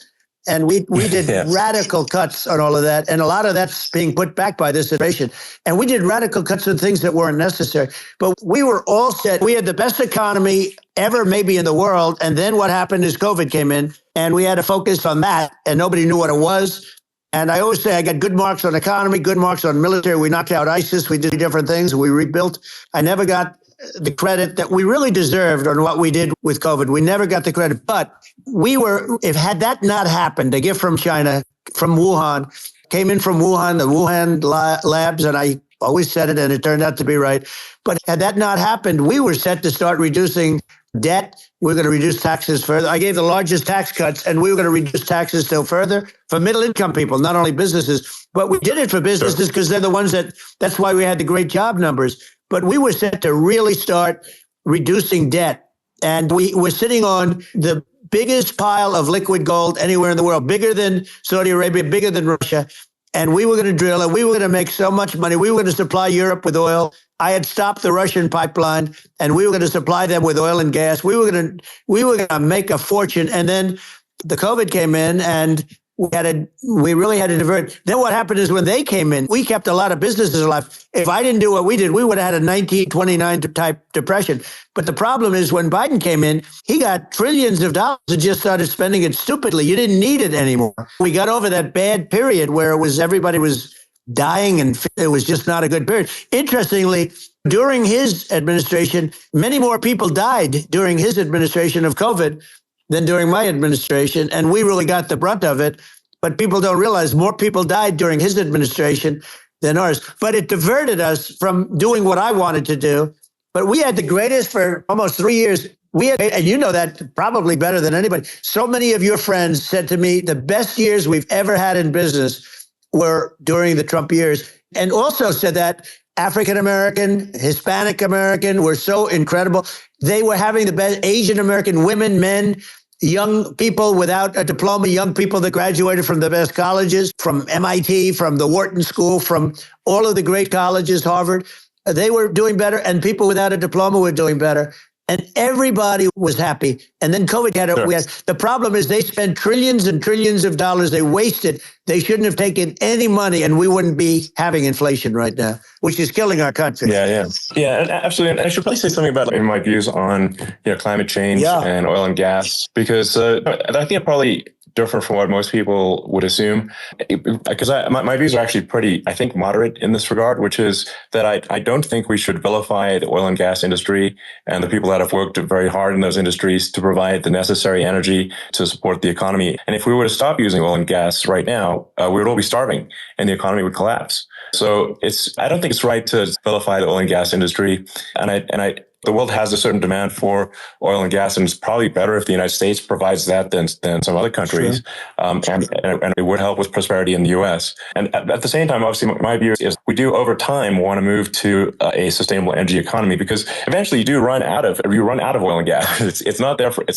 [SPEAKER 2] And we did radical cuts on all of that. And a lot of that's being put back by this administration. And we did radical cuts on things that weren't necessary. But we were all set. We had the best economy ever, maybe in the world. And then what happened is COVID came in and we had to focus on that. And nobody knew what it was. And I always say I got good marks on economy, good marks on military. We knocked out ISIS. We did different things. We rebuilt. I never got the credit that we really deserved on what we did with COVID. We never got the credit. But had that not happened, a gift from China, from Wuhan, came in from Wuhan, the Wuhan labs, and I always said it, and it turned out to be right. But had that not happened, we were set to start reducing debt. We're going to reduce taxes further. I gave the largest tax cuts, and we were going to reduce taxes still further for middle income people, not only businesses. But we did it for businesses because they're the ones that's why we had the great job numbers. But we were set to really start reducing debt. And we were sitting on the biggest pile of liquid gold anywhere in the world, bigger than Saudi Arabia, bigger than Russia. And we were going to drill it. We were going to make so much money. We were going to supply Europe with oil. I had stopped the Russian pipeline, and we were going to supply them with oil and gas. We were going to make a fortune. And then the COVID came in, and we really had to divert. Then what happened is when they came in, we kept a lot of businesses alive. If I didn't do what we did, we would have had a 1929 type depression. But the problem is when Biden came in, he got trillions of dollars and just started spending it stupidly. You didn't need it anymore. We got over that bad period where everybody was dying and it was just not a good period. Interestingly, during his administration, many more people died during his administration of COVID than during my administration. And we really got the brunt of it. But people don't realize more people died during his administration than ours. But it diverted us from doing what I wanted to do. But we had the greatest for almost 3 years. And you know that probably better than anybody. So many of your friends said to me, the best years we've ever had in business were during the Trump years. And also said that African-American, Hispanic-American were so incredible. They were having the best Asian-American women, men, young people without a diploma, young people that graduated from the best colleges, from MIT, from the Wharton School, from all of the great colleges, Harvard. They were doing better, and people without a diploma were doing better. And everybody was happy. And then COVID had it. The problem is they spent trillions and trillions of dollars. They wasted. They shouldn't have taken any money, and we wouldn't be having inflation right now, which is killing our country.
[SPEAKER 1] Yeah, absolutely. And I should probably say something about my views on climate change and oil and gas, because I think it probably different from what most people would assume, because my views are actually pretty, I think, moderate in this regard, which is that I don't think we should vilify the oil and gas industry and the people that have worked very hard in those industries to provide the necessary energy to support the economy. And if we were to stop using oil and gas right now, we would all be starving and the economy would collapse. So I don't think it's right to vilify the oil and gas industry. The world has a certain demand for oil and gas, and it's probably better if the United States provides that than some other countries. Sure. And it would help with prosperity in the U.S. And at the same time, obviously, my view is we do over time want to move to a sustainable energy economy, because eventually you run out of oil and gas. It's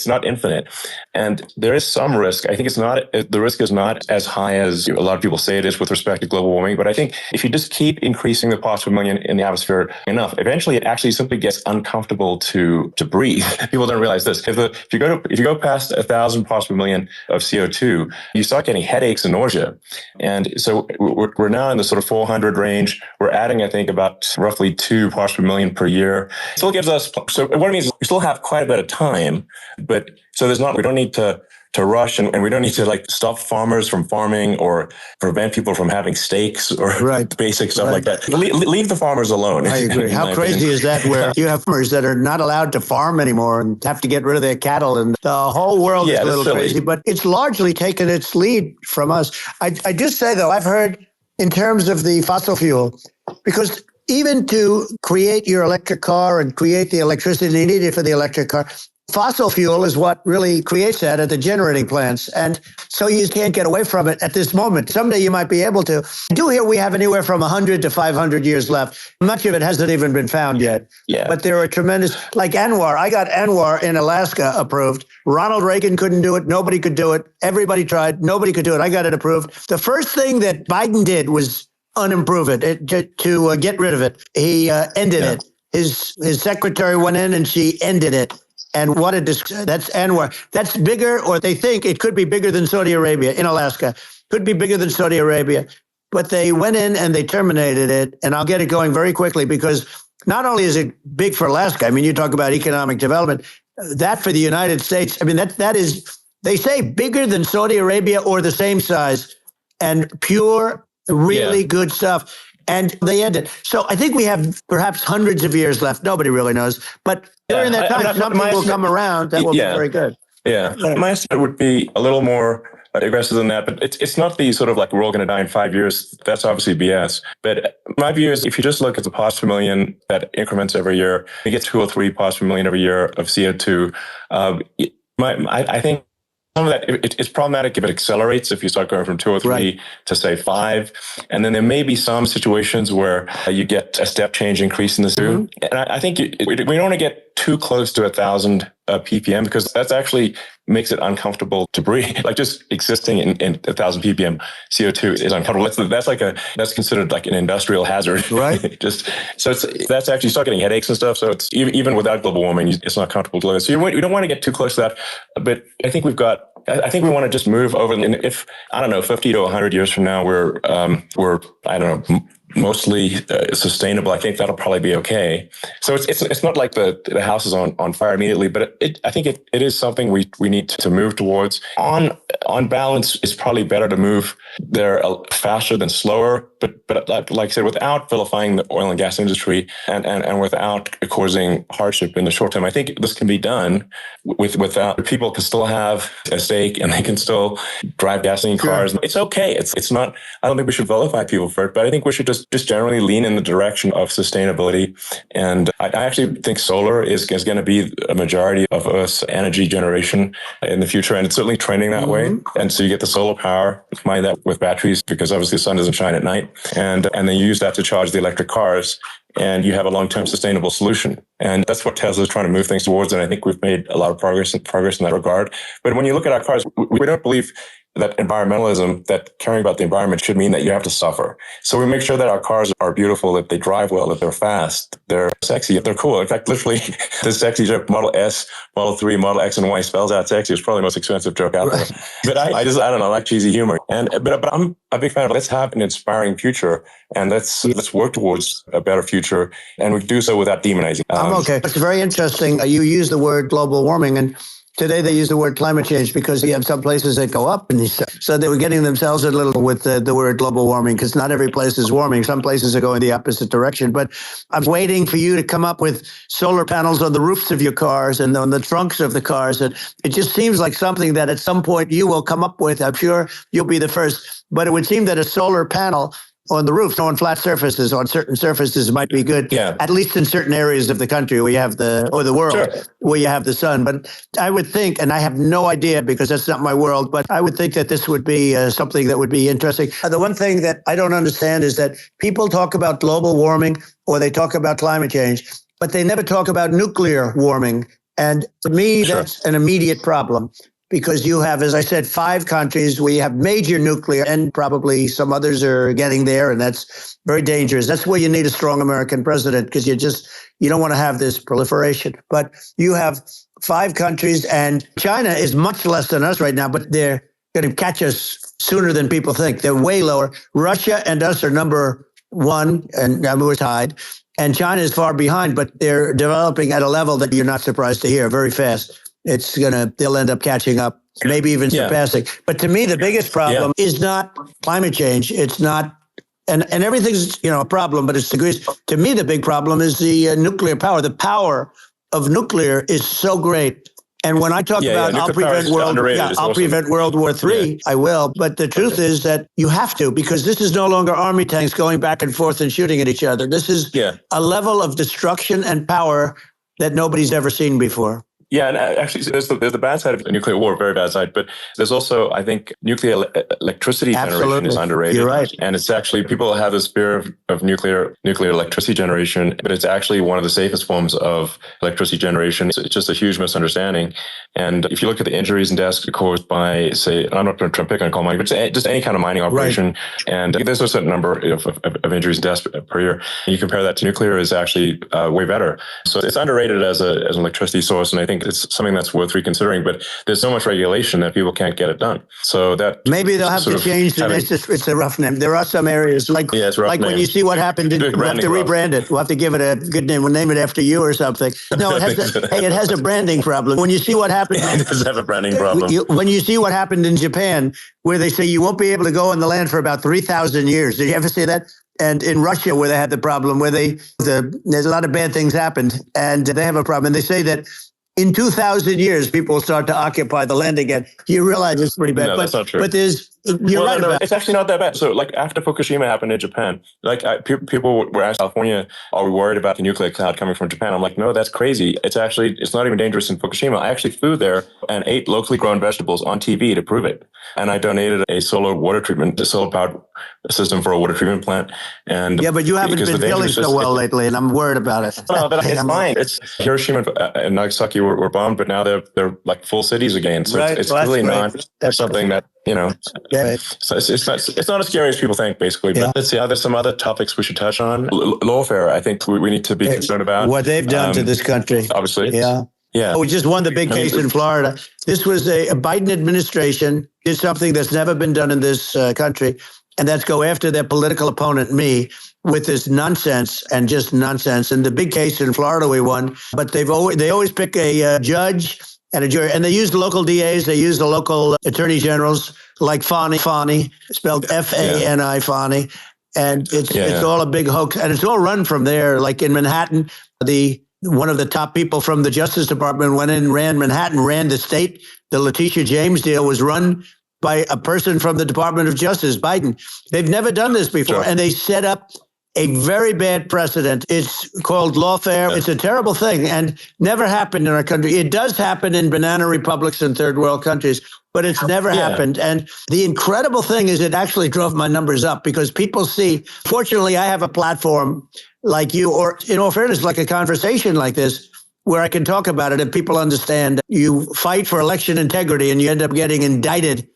[SPEAKER 1] not infinite, and there is some risk. I think the risk is not as high as a lot of people say it is with respect to global warming. But I think if you just keep increasing the parts per million in the atmosphere enough, eventually it actually simply gets uncomfortable to breathe. People don't realize this. If you go past 1,000 parts per million of CO2, you start getting headaches and nausea. And so we're now in the sort of 400 range. We're adding, I think, about roughly 2 parts per million per year. It still gives us, so what it means is we still have quite a bit of time, but so we don't need to rush, and we don't need to stop farmers from farming or prevent people from having steaks or basic stuff like that. Leave the farmers alone.
[SPEAKER 2] I agree. How crazy is that, where you have farmers that are not allowed to farm anymore and have to get rid of their cattle, and the whole world is a little crazy, but it's largely taken its lead from us. I just say, though, I've heard in terms of the fossil fuel, because even to create your electric car and create the electricity needed for the electric car, fossil fuel is what really creates that at the generating plants. And so you can't get away from it at this moment. Someday you might be able to. I do hear we have anywhere from 100 to 500 years left. Much of it hasn't even been found yet. Yeah. But there are tremendous, like Anwar. I got Anwar in Alaska approved. Ronald Reagan couldn't do it. Nobody could do it. Everybody tried. Nobody could do it. I got it approved. The first thing that Biden did was unimprove it, to get rid of it. He ended it. His secretary went in and she ended it. And what a that's Anwar. That's bigger, or they think it could be bigger than Saudi Arabia in Alaska. Could be bigger than Saudi Arabia. But they went in and they terminated it. And I'll get it going very quickly, because not only is it big for Alaska, I mean, you talk about economic development, that for the United States, I mean, that is, they say bigger than Saudi Arabia or the same size, and pure, really good stuff. And they end it. So I think we have perhaps hundreds of years left. Nobody really knows. But during that time, something will come around that will be very good.
[SPEAKER 1] Yeah. My estimate would be a little more aggressive than that, but it's not the sort of like we're all going to die in 5 years. That's obviously BS. But my view is, if you just look at the parts per million that increments every year, you get 2 or 3 parts per million every year of CO2. I think some of that, it's problematic if it accelerates, if you start going from 2 or 3 to say 5. And then there may be some situations where you get a step change increase in the CO2. And I think we don't want to get too close to 1,000 ppm, because that's actually makes it uncomfortable to breathe. Like just existing in 1,000 ppm CO2 is uncomfortable. That's considered like an industrial hazard,
[SPEAKER 2] right?
[SPEAKER 1] That's actually, you start getting headaches and stuff. So it's even without global warming, it's not comfortable to live. So you don't want to get too close to that. But I think we want to just move over. And if, I don't know, 50 to 100 years from now, we're I don't know, mostly sustainable, I think that'll probably be okay. So it's not like the house is on fire immediately, but I think it is something we need to move towards. On balance, it's probably better to move there faster than slower, but like I said, without vilifying the oil and gas industry and without causing hardship in the short term. I think this can be done without, people can still have a stake and they can still drive gasoline cars. Sure. It's okay. It's not, I don't think we should vilify people for it, but I think we should just generally lean in the direction of sustainability. And I actually think solar is going to be a majority of Earth's energy generation in the future. And it's certainly trending that way. And so you get the solar power, combine that with batteries, because obviously the sun doesn't shine at night. And then you use that to charge the electric cars, and you have a long-term sustainable solution. And that's what Tesla is trying to move things towards. And I think we've made a lot of progress in that regard. But when you look at our cars, we don't believe that environmentalism, that caring about the environment should mean that you have to suffer. So we make sure that our cars are beautiful, that they drive well, that they're fast, they're sexy, they're cool. In fact, literally, the sexy joke, Model S, Model 3, Model X, and Y spells out sexy. It's probably the most expensive joke out there. But I don't know, I like cheesy humor. But I'm a big fan of, let's have an inspiring future, and let's work towards a better future, and we do so without demonizing.
[SPEAKER 2] I'm okay. It's very interesting. You use the word global warming, and today they use the word climate change, because you have some places that go up, and so they were getting themselves a little with the word global warming, because not every place is warming. Some places are going the opposite direction. But I'm waiting for you to come up with solar panels on the roofs of your cars and on the trunks of the cars. And it just seems like something that at some point you will come up with. I'm sure you'll be the first. But it would seem that a solar panel on the roof, on flat surfaces, on certain surfaces might be good, at least in certain areas of the country where you have the world, where you have the sun. But I would think, and I have no idea because that's not my world, but I would think that this would be something that would be interesting. The one thing that I don't understand is that people talk about global warming or they talk about climate change, but they never talk about nuclear warming. And to me, that's an immediate problem. Because you have, as I said, 5 countries where you have major nuclear, and probably some others are getting there, and that's very dangerous. That's where you need a strong American president, because you don't want to have this proliferation. But you have 5 countries, and China is much less than us right now, but they're going to catch us sooner than people think. They're way lower. Russia and us are number 1, and we're tied. And China is far behind, but they're developing at a level that you're not surprised to hear, very fast. They'll end up catching up, maybe even surpassing. But to me, the biggest problem is not climate change. It's not, and everything's, a problem, but it's degrees. To me, the big problem is the nuclear power. The power of nuclear is so great. And when I talk about I'll prevent World War III, I will. But the truth is that you have to, because this is no longer army tanks going back and forth and shooting at each other. This is a level of destruction and power that nobody's ever seen before.
[SPEAKER 1] Yeah, and actually, there's the bad side of nuclear war, very bad side, but there's also, I think, nuclear electricity generation is underrated.
[SPEAKER 2] You're right.
[SPEAKER 1] And it's actually, people have this fear of nuclear electricity generation, but it's actually one of the safest forms of electricity generation. It's just a huge misunderstanding. And if you look at the injuries and deaths caused by, say, I'm not going to pick on coal mining, but just any kind of mining operation, and there's a certain number of injuries and deaths per year. And you compare that to nuclear, is actually way better. So it's underrated as an electricity source, and I think think it's something that's worth reconsidering. But there's so much regulation that people can't get it done. So that
[SPEAKER 2] maybe they'll have to change the name. It's a rough name. There are some areas like when you see what happened, we'll have to rebrand it. We'll have to give it a good name. We'll name it after you or something. No, it has a branding problem. When you see what happened,
[SPEAKER 1] it does have a branding problem.
[SPEAKER 2] When you see what happened in Japan, where they say you won't be able to go on the land for about 3,000 years. Did you ever see that? And in Russia, where they had the problem, where there's a lot of bad things happened, and they have a problem. And they say that in 2,000 years, people will start to occupy the land again. You realize it's pretty bad.
[SPEAKER 1] No, that's not true.
[SPEAKER 2] But you're right about it.
[SPEAKER 1] It's actually not that bad. So like after Fukushima happened in Japan, people were asked California, are we worried about the nuclear cloud coming from Japan? I'm like, no, that's crazy. It's not even dangerous in Fukushima. I actually flew there and ate locally grown vegetables on TV to prove it. And I donated a solar powered system for a water treatment plant. And
[SPEAKER 2] yeah, but you haven't been feeling so well lately, and I'm worried about it.
[SPEAKER 1] No, but it's fine. It's Hiroshima and Nagasaki were bombed, but now they're like full cities again. So it's really not something that, so it's not as scary as people think, basically. But let's see, there's some other topics we should touch on. Lawfare, I think we need to be concerned about.
[SPEAKER 2] What they've done to this country.
[SPEAKER 1] Obviously.
[SPEAKER 2] Yeah. We just won the big case in Florida. This was a Biden administration did something that's never been done in this country, and that's go after their political opponent, me, with this nonsense and just nonsense. And the big case in Florida we won, but they always pick a judge and a jury, and they use the local DAs, they use the local attorney generals, like Fani, spelled F-A-N-I, Fani, and it's all a big hoax, and it's all run from there. Like in Manhattan, one of the top people from the Justice Department went in, ran Manhattan, ran the state. The Letitia James deal was run by a person from the Department of Justice, Biden. They've never done this before, and they set up a very bad precedent. It's called lawfare. It's a terrible thing and never happened in our country. It does happen in banana republics and third world countries, but it's never happened. And the incredible thing is it actually drove my numbers up because people see, fortunately, I have a platform like you, or in all fairness, like a conversation like this, where I can talk about it and people understand. You fight for election integrity and you end up getting indicted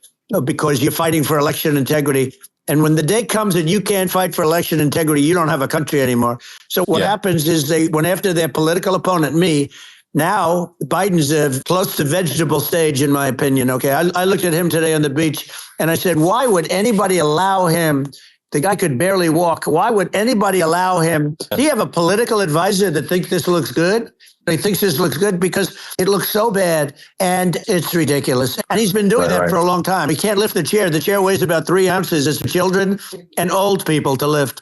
[SPEAKER 2] because you're fighting for election integrity. And when the day comes and you can't fight for election integrity, you don't have a country anymore. So what happens is they went after their political opponent, me. Now, Biden's close to vegetable stage, in my opinion. Okay, I looked at him today on the beach and I said, why would anybody allow him? The guy could barely walk. Why would anybody allow him? Do you have a political advisor that thinks this looks good? He thinks this looks good because it looks so bad and it's ridiculous. And he's been doing that for a long time. He can't lift the chair. The chair weighs about 3 ounces. It's for children and old people to lift.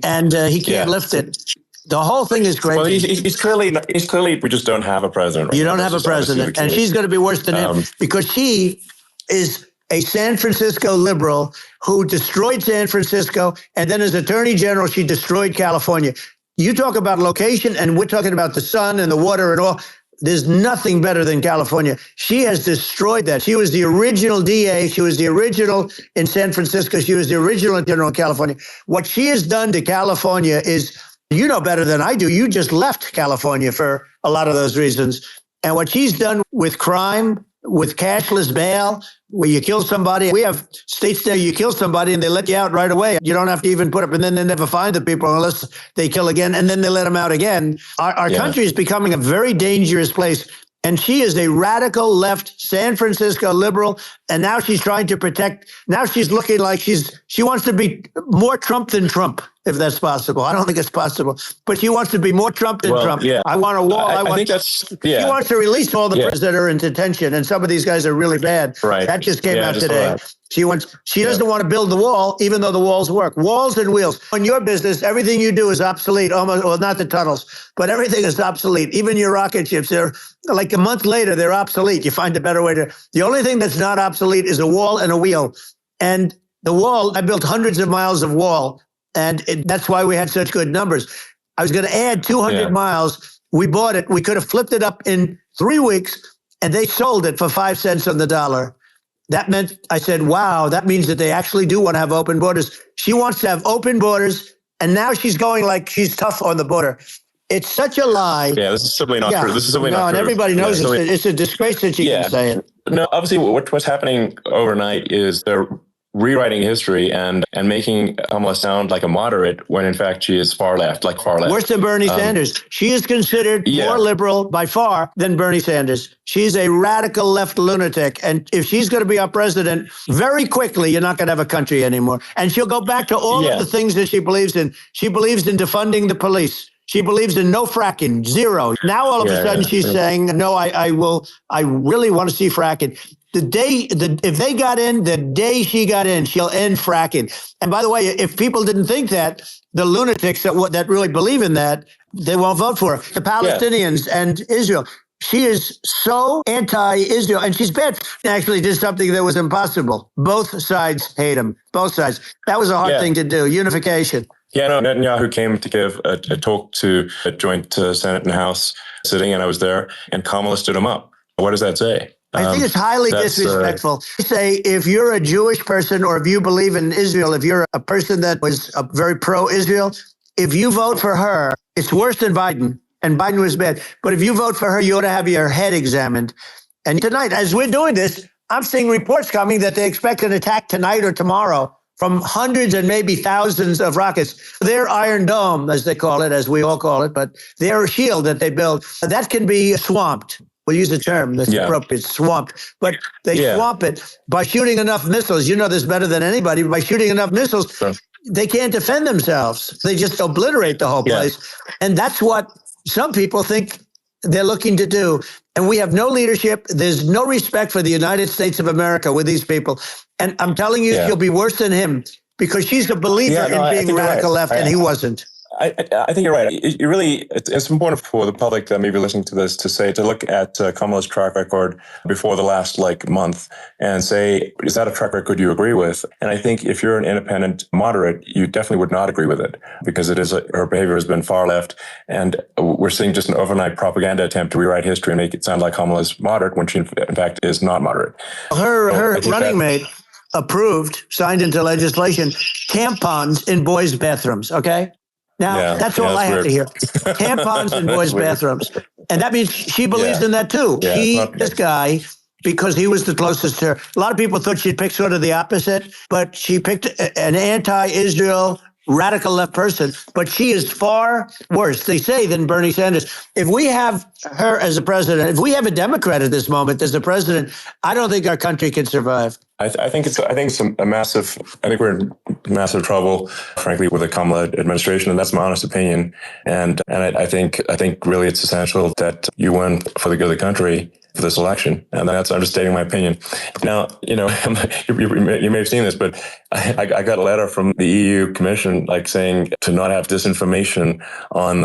[SPEAKER 2] And he can't lift it. The whole thing is crazy.
[SPEAKER 1] Well, he's clearly, we just don't have a president.
[SPEAKER 2] You don't have a president. And she's going to be worse than him because she is a San Francisco liberal who destroyed San Francisco. And then as Attorney General, she destroyed California. You talk about location, and we're talking about the sun and the water and all. There's nothing better than California. She has destroyed that. She was the original DA. She was the original in San Francisco. She was the original general in California. What she has done to California is, you know better than I do. You just left California for a lot of those reasons. And what she's done with crime, with cashless bail, where you kill somebody. We have states there you kill somebody and they let you out right away. You don't have to even put up, and then they never find the people unless they kill again, and then they let them out again. Our country is becoming a very dangerous place. And she is a radical left San Francisco liberal. And now she's trying to protect. Now she's looking like she wants to be more Trump than Trump, if that's possible. I don't think it's possible, but she wants to be more Trump than Trump. Yeah. I want a wall. I think that's, She wants to release all the prisoners that are in detention. And some of these guys are really bad.
[SPEAKER 1] Right.
[SPEAKER 2] That just came out today. She doesn't want to build the wall, even though the walls work. Walls and wheels. In your business, everything you do is obsolete, almost, well, not the tunnels, but everything is obsolete. Even your rocket ships, they're like a month later, they're obsolete. You find a better way to. The only thing that's not obsolete is a wall and a wheel. And the wall, I built hundreds of miles of wall, and that's why we had such good numbers. I was going to add 200 miles. We bought it. We could have flipped it up in 3 weeks, and they sold it for 5 cents on the dollar. That meant, I said, wow, that means that they actually do want to have open borders. She wants to have open borders, and now she's going like she's tough on the border. It's such a lie.
[SPEAKER 1] Yeah, this is simply not true. This is simply not true.
[SPEAKER 2] And everybody knows it's a disgrace that she can say it.
[SPEAKER 1] No, obviously, what's happening overnight is they're rewriting history and making Kamala sound like a moderate when in fact she is far left, like far left.
[SPEAKER 2] Worse than Bernie Sanders. She is considered more liberal by far than Bernie Sanders. She's a radical left lunatic. And if she's going to be our president, very quickly, you're not going to have a country anymore. And she'll go back to all of the things that she believes in. She believes in defunding the police. She believes in no fracking, zero. Now all of a sudden she's saying, no, I really want to see fracking. If they got in, the day she got in, she'll end fracking. And by the way, if people didn't think that, the lunatics that really believe in that, they won't vote for her. The Palestinians and Israel. She is so anti-Israel, and she's bad. Actually did something that was impossible. Both sides hate him. Both sides. That was a hard thing to do. Unification.
[SPEAKER 1] Yeah, no, Netanyahu came to give a talk to a joint Senate and House sitting, and I was there, and Kamala stood him up. What does that say?
[SPEAKER 2] I think it's highly disrespectful. Say, if you're a Jewish person or if you believe in Israel, if you're a person that was very pro-Israel, if you vote for her, it's worse than Biden, and Biden was bad. But if you vote for her, you ought to have your head examined. And tonight, as we're doing this, I'm seeing reports coming that they expect an attack tonight or tomorrow from hundreds and maybe thousands of rockets. Their Iron Dome, as they call it, as we all call it, but their shield that they build, that can be swamped. We'll use the term that's appropriate, swamped. But they swamp it by shooting enough missiles. You know this better than anybody. By shooting enough missiles, they can't defend themselves. They just obliterate the whole place. And that's what some people think they're looking to do. And we have no leadership. There's no respect for the United States of America with these people. And I'm telling you, she'll be worse than him because she's a believer in being radical left, and he wasn't.
[SPEAKER 1] I think you're right. It's important for the public that may be listening to this to look at Kamala's track record before the last month and say, is that a track record you agree with? And I think if you're an independent moderate, you definitely would not agree with it because her behavior has been far left. And we're seeing just an overnight propaganda attempt to rewrite history and make it sound like Kamala's moderate when she in fact is not moderate.
[SPEAKER 2] Her running mate approved, signed into legislation, tampons in boys' bathrooms, okay? Now, that's all I have to hear. Tampons in boys' bathrooms. And that means she believes in that too. This guy, because he was the closest to her. A lot of people thought she'd pick sort of the opposite, but she picked an anti-Israel radical left person. But she is far worse, they say, than Bernie Sanders. If we have her as a president, if we have a Democrat at this moment as the president, I don't think our country can survive.
[SPEAKER 1] I think we're in massive trouble, frankly, with the Kamala administration, and that's my honest opinion. And I think really it's essential that you win for the good of the country for this election. And I'm just stating my opinion. Now, you may have seen this, but I got a letter from the EU Commission, saying to not have disinformation on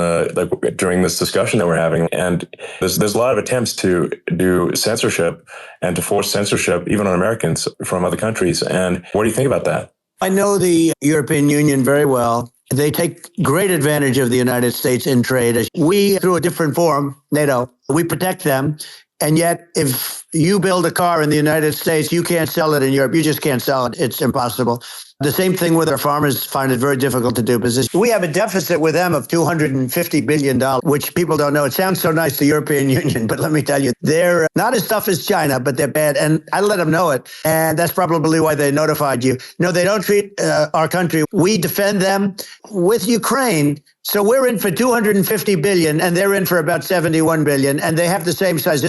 [SPEAKER 1] during this discussion that we're having. And there's a lot of attempts to do censorship and to force censorship, even on Americans from other countries. And what do you think about that?
[SPEAKER 2] I know the European Union very well. They take great advantage of the United States in trade. We, through a different form, NATO, we protect them. And yet, if you build a car in the United States, you can't sell it in Europe. You just can't sell it. It's impossible. The same thing with our farmers find it very difficult to do business. We have a deficit with them of $250 billion, which people don't know. It sounds so nice, the European Union, but let me tell you, they're not as tough as China, but they're bad. And I let them know it. And that's probably why they notified you. No, they don't treat our country. We defend them with Ukraine. So we're in for $250 billion, and they're in for about $71 billion, and they have the same size.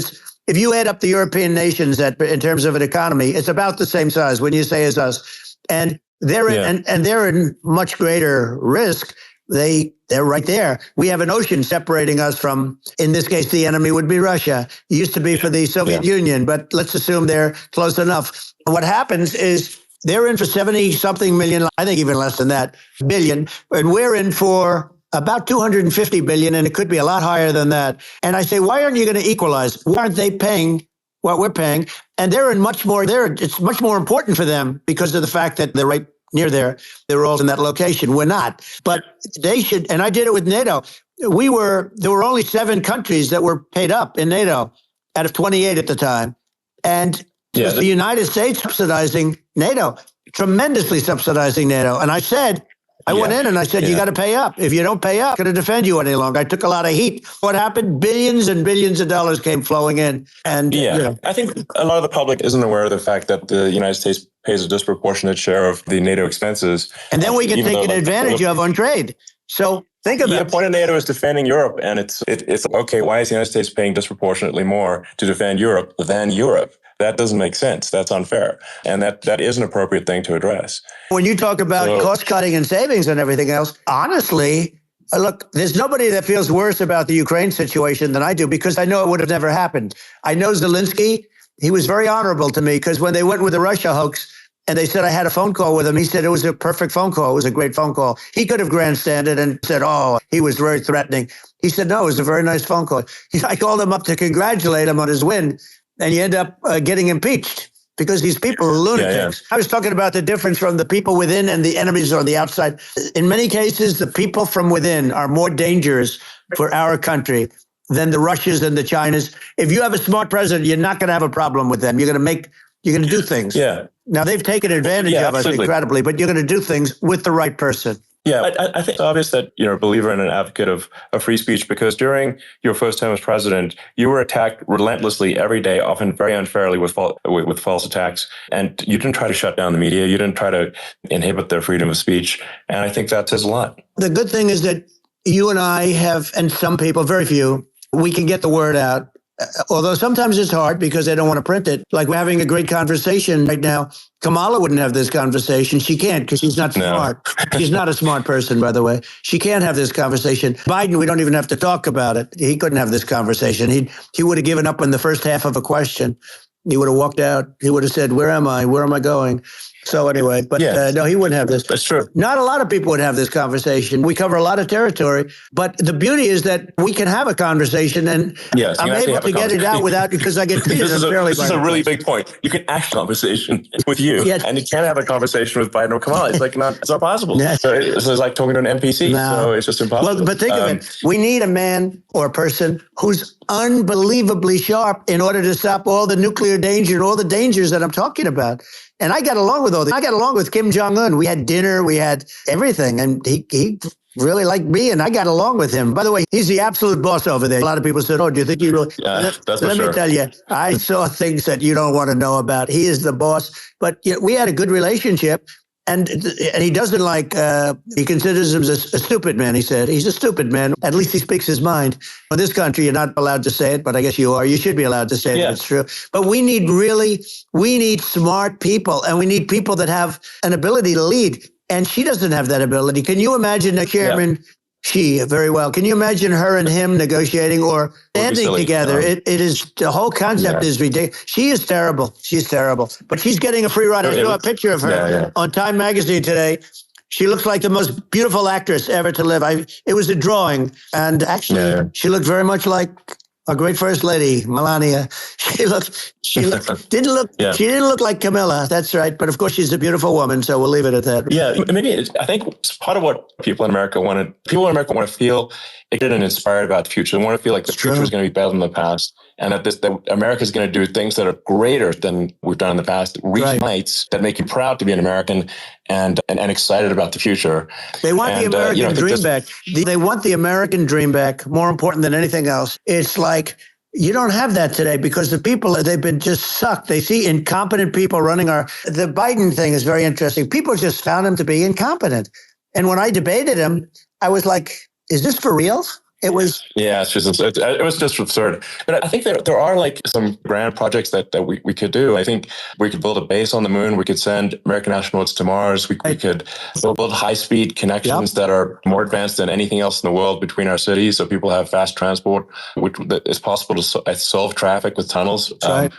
[SPEAKER 2] If you add up the European nations in terms of an economy, it's about the same size when you say as us. And they're they're in much greater risk. They're right there. We have an ocean separating us from, in this case, the enemy would be Russia. It used to be for the Soviet Union, but let's assume they're close enough. What happens is they're in for 70-something million, I think even less than that, billion, and we're in for about 250 billion, and it could be a lot higher than that. And I say, why aren't you going to equalize? Why aren't they paying what we're paying? And they're in much more there. It's much more important for them because of the fact that they're right near there. They're all in that location. We're not, but they should. And I did it with NATO. There were only 7 countries that were paid up in NATO out of 28 at the time. And it was the United States subsidizing NATO, tremendously subsidizing NATO. And I said, I went in and I said, you got to pay up. If you don't pay up, I'm going to defend you any longer. I took a lot of heat. What happened? Billions and billions of dollars came flowing in. And
[SPEAKER 1] I think a lot of the public isn't aware of the fact that the United States pays a disproportionate share of the NATO expenses.
[SPEAKER 2] And then we get taken advantage of on trade. So think of it.
[SPEAKER 1] The point of NATO is defending Europe. And it's okay, why is the United States paying disproportionately more to defend Europe than Europe? That doesn't make sense. That's unfair. And that is an appropriate thing to address.
[SPEAKER 2] When you talk about cost cutting and savings and everything else, honestly, look, there's nobody that feels worse about the Ukraine situation than I do, because I know it would have never happened. I know Zelensky. He was very honorable to me, because when they went with the Russia hoax and they said I had a phone call with him, he said it was a perfect phone call. It was a great phone call. He could have grandstanded and said, oh, he was very threatening. He said, no, it was a very nice phone call. I called him up to congratulate him on his win. And you end up getting impeached because these people are lunatics. I was talking about the difference from the people within and the enemies on the outside. In many cases, the people from within are more dangerous for our country than the Russians and the Chinas. If you have a smart president, you're not going to have a problem with them. You're going to do things.
[SPEAKER 1] Yeah.
[SPEAKER 2] Now, they've taken advantage of us incredibly, but you're going to do things with the right person.
[SPEAKER 1] Yeah, I think it's obvious that you're a believer and an advocate of free speech, because during your first time as president, you were attacked relentlessly every day, often very unfairly with false attacks. And you didn't try to shut down the media. You didn't try to inhibit their freedom of speech. And I think that says a lot.
[SPEAKER 2] The good thing is that you and I have, and some people, very few, we can get the word out. Although sometimes it's hard because they don't want to print it. Like we're having a great conversation right now. Kamala wouldn't have this conversation. She can't because she's not smart. She's not a smart person, by the way. She can't have this conversation. Biden, we don't even have to talk about it. He couldn't have this conversation. He would have given up in the first half of a question. He would have walked out. He would have said, where am I? Where am I going? So anyway, but no, he wouldn't have this.
[SPEAKER 1] That's true.
[SPEAKER 2] Not a lot of people would have this conversation. We cover a lot of territory, but the beauty is that we can have a conversation, and I'm able to get it out without, because I get treated unfairly.
[SPEAKER 1] This is a really big point. You can act conversation with you, and you can't have a conversation with Biden or Kamala. It's like it's not possible. So it's like talking to an NPC. No. So it's just impossible.
[SPEAKER 2] Well, but think of it. We need a man or a person who's unbelievably sharp in order to stop all the nuclear danger and all the dangers that I'm talking about. And I got along with all this. I got along with Kim Jong-un. We had dinner. We had everything. And he really liked me, and I got along with him. By the way, he's the absolute boss over there. A lot of people said, oh, do you think you really? Let me tell you, I saw things that you don't want to know about. He is the boss. But we had a good relationship. And he doesn't he considers him a stupid man, he said. He's a stupid man. At least he speaks his mind. In this country, you're not allowed to say it, but I guess you are. You should be allowed to say it if it's true. But we need smart people, and we need people that have an ability to lead. And she doesn't have that ability. Can you imagine a chairman? She, very well. Can you imagine her and him negotiating or standing together? It is, the whole concept is ridiculous. She is terrible. She's terrible. But she's getting a free ride. I saw a picture of her on Time Magazine today. She looks like the most beautiful actress ever to live. It was a drawing. And actually, she looked very much like a great first lady, Melania. She didn't look like Camilla. That's right. But of course, she's a beautiful woman. So we'll leave it at that.
[SPEAKER 1] Yeah. Maybe I think it's part of what people in America want to feel excited and inspired about the future. They want to feel like the future is going to be better than the past. And that America is going to do things that are greater than we've done in the past, reach heights that make you proud to be an American and excited about the future.
[SPEAKER 2] They want the American dream back. They want the American dream back, more important than anything else. It's like, you don't have that today because the people, they've been just sucked. They see incompetent people running the Biden thing is very interesting. People just found him to be incompetent. And when I debated him, I was like, is this for real? It was. Yeah,
[SPEAKER 1] it was just absurd. But I think there are like some grand projects that we could do. I think we could build a base on the moon. We could send American astronauts to Mars. We could build high-speed connections that are more advanced than anything else in the world between our cities, so people have fast transport, which is possible to solve traffic with tunnels.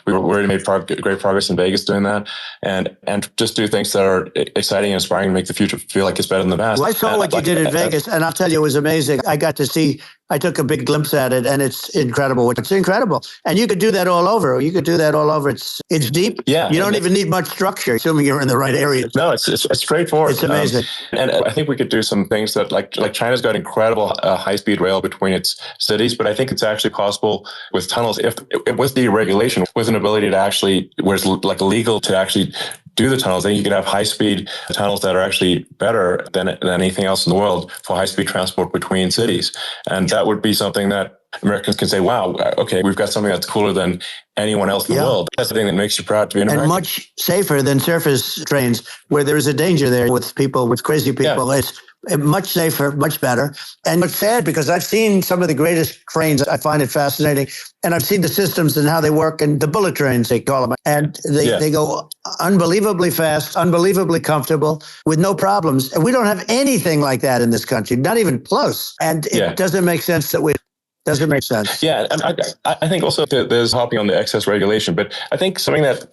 [SPEAKER 1] We already made great progress in Vegas doing that, and just do things that are exciting and inspiring and make the future feel like it's better than the past.
[SPEAKER 2] Well, I saw what you did in Vegas, and I'll tell you, it was amazing. I got to see. I took a big glimpse at it, and it's incredible. It's incredible. And you could do that all over. It's deep. Yeah. You don't even need much structure, assuming you're in the right area.
[SPEAKER 1] No, it's straightforward.
[SPEAKER 2] It's amazing.
[SPEAKER 1] And I think we could do some things that like China's got incredible high-speed rail between its cities, but I think it's actually possible with tunnels, with deregulation, with an ability to actually, where it's like legal to actually do the tunnels, then you could have high-speed tunnels that are actually better than anything else in the world for high-speed transport between cities. And that would be something that Americans can say, wow, okay, we've got something that's cooler than anyone else in the world. That's the thing that makes you proud to be an American.
[SPEAKER 2] And much safer than surface trains, where there is a danger there with people, with crazy people. Yeah. It's much safer, much better. And it's sad because I've seen some of the greatest trains. I find it fascinating. And I've seen the systems and how they work, and the bullet trains, they call them. And they go unbelievably fast, unbelievably comfortable, with no problems. And we don't have anything like that in this country, not even close. And it doesn't make sense that we... Doesn't make sense.
[SPEAKER 1] Yeah, and I think also there's hopping on the excess regulation, but I think something that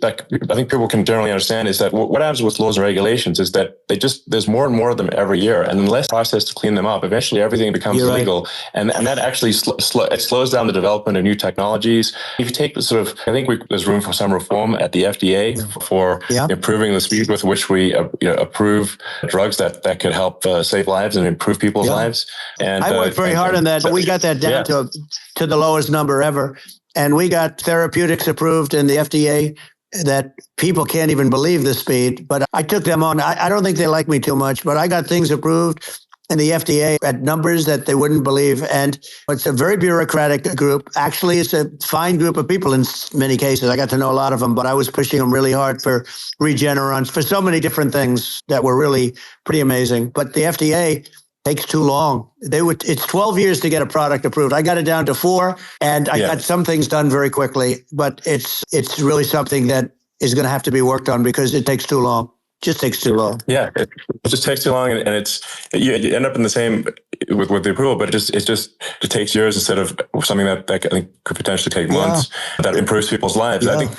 [SPEAKER 1] I think people can generally understand is that what happens with laws and regulations is that there's more and more of them every year, and unless process to clean them up, eventually everything becomes illegal, right. and that actually it slows down the development of new technologies. If you take the sort of, I think there's room for some reform at the FDA for improving the speed with which we approve drugs that could help save lives and improve people's lives. And
[SPEAKER 2] I worked very hard on that. We got that down to the lowest number ever. And we got therapeutics approved in the FDA that people can't even believe the speed. But I took them on. I don't think they like me too much, but I got things approved in the FDA at numbers that they wouldn't believe. And it's a very bureaucratic group. Actually, it's a fine group of people in many cases. I got to know a lot of them, but I was pushing them really hard for Regeneron, for so many different things that were really pretty amazing. But the FDA takes too long. It's 12 years to get a product approved. I got it down to 4, and I got some things done very quickly, but it's really something that is going to have to be worked on because it takes too long. Just takes too long.
[SPEAKER 1] Yeah, it just takes too long, and you end up in the same with the approval, but it takes years instead of something that I think could potentially take months. That improves people's lives. I think.